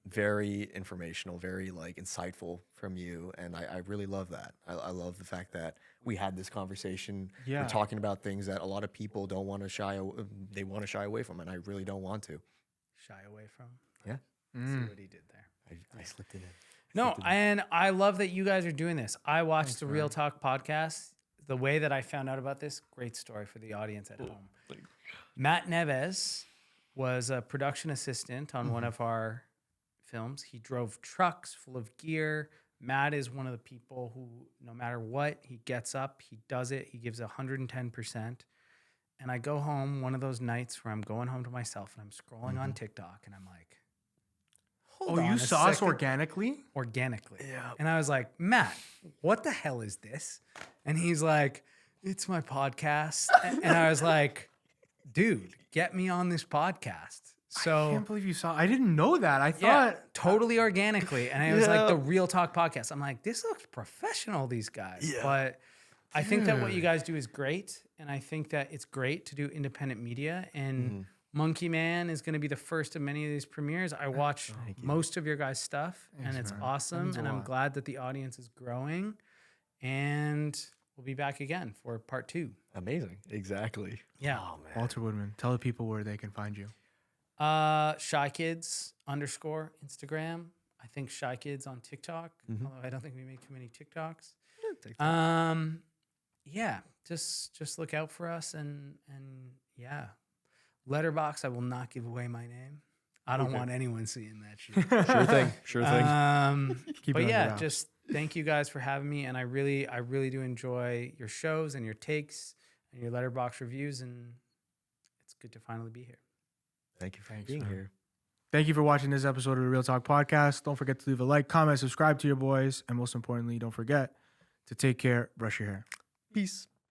Very informational, very like insightful from you, and I really love that. I love the fact that we had this conversation. Yeah. We're talking about things that a lot of people don't want to they want to shy away from, and I really don't want to. Shy away from. Yeah. See what he did there. I slipped it in. No, and I love that you guys are doing this. I watched the Real Talk podcast. The way that I found out about this, great story for the audience at home. Matt Neves was a production assistant on one of our films. He drove trucks full of gear. Matt is one of the people who, no matter what, he gets up, he does it, he gives 110%. And I go home one of those nights where I'm going home to myself and I'm scrolling on TikTok and I'm like, hold on You a saw us second. organically? Organically. Yeah. And I was like, Matt, what the hell is this? And he's like, it's my podcast. And I was like, dude, get me on this podcast. I So can't believe you saw. I didn't know that. I yeah, thought. totally organically. And it was like Yeah. the Real Talk podcast. I'm like, this looks professional, these guys. Yeah. But I think that what you guys do is great. And I think that it's great to do independent media. And Monkey Man is going to be the first of many of these premieres. I watch most of your guys' stuff, and it's man. awesome. means a And I'm lot. glad that the audience is growing. And we'll be back again for part 2. Amazing. Exactly. Yeah. Oh man. Walter Woodman, tell the people where they can find you. SHYKIDS _ Instagram. I think SHYKIDS on TikTok. Although I don't think we make too many TikToks. Yeah, just look out for us and yeah. Letterbox, I will not give away my name. I don't want anyone seeing that shit. Sure thing. Sure thing. Keep But it yeah, under wraps. just thank you guys for having me, and I really do enjoy your shows and your takes and your Letterbox reviews, and it's good to finally be here. Thank you for Thanks, being man. here. Thank you for watching this episode of the Real Talk Podcast. Don't forget to leave a like, comment, subscribe to your boys, and most importantly, don't forget to take care, brush your hair. Peace.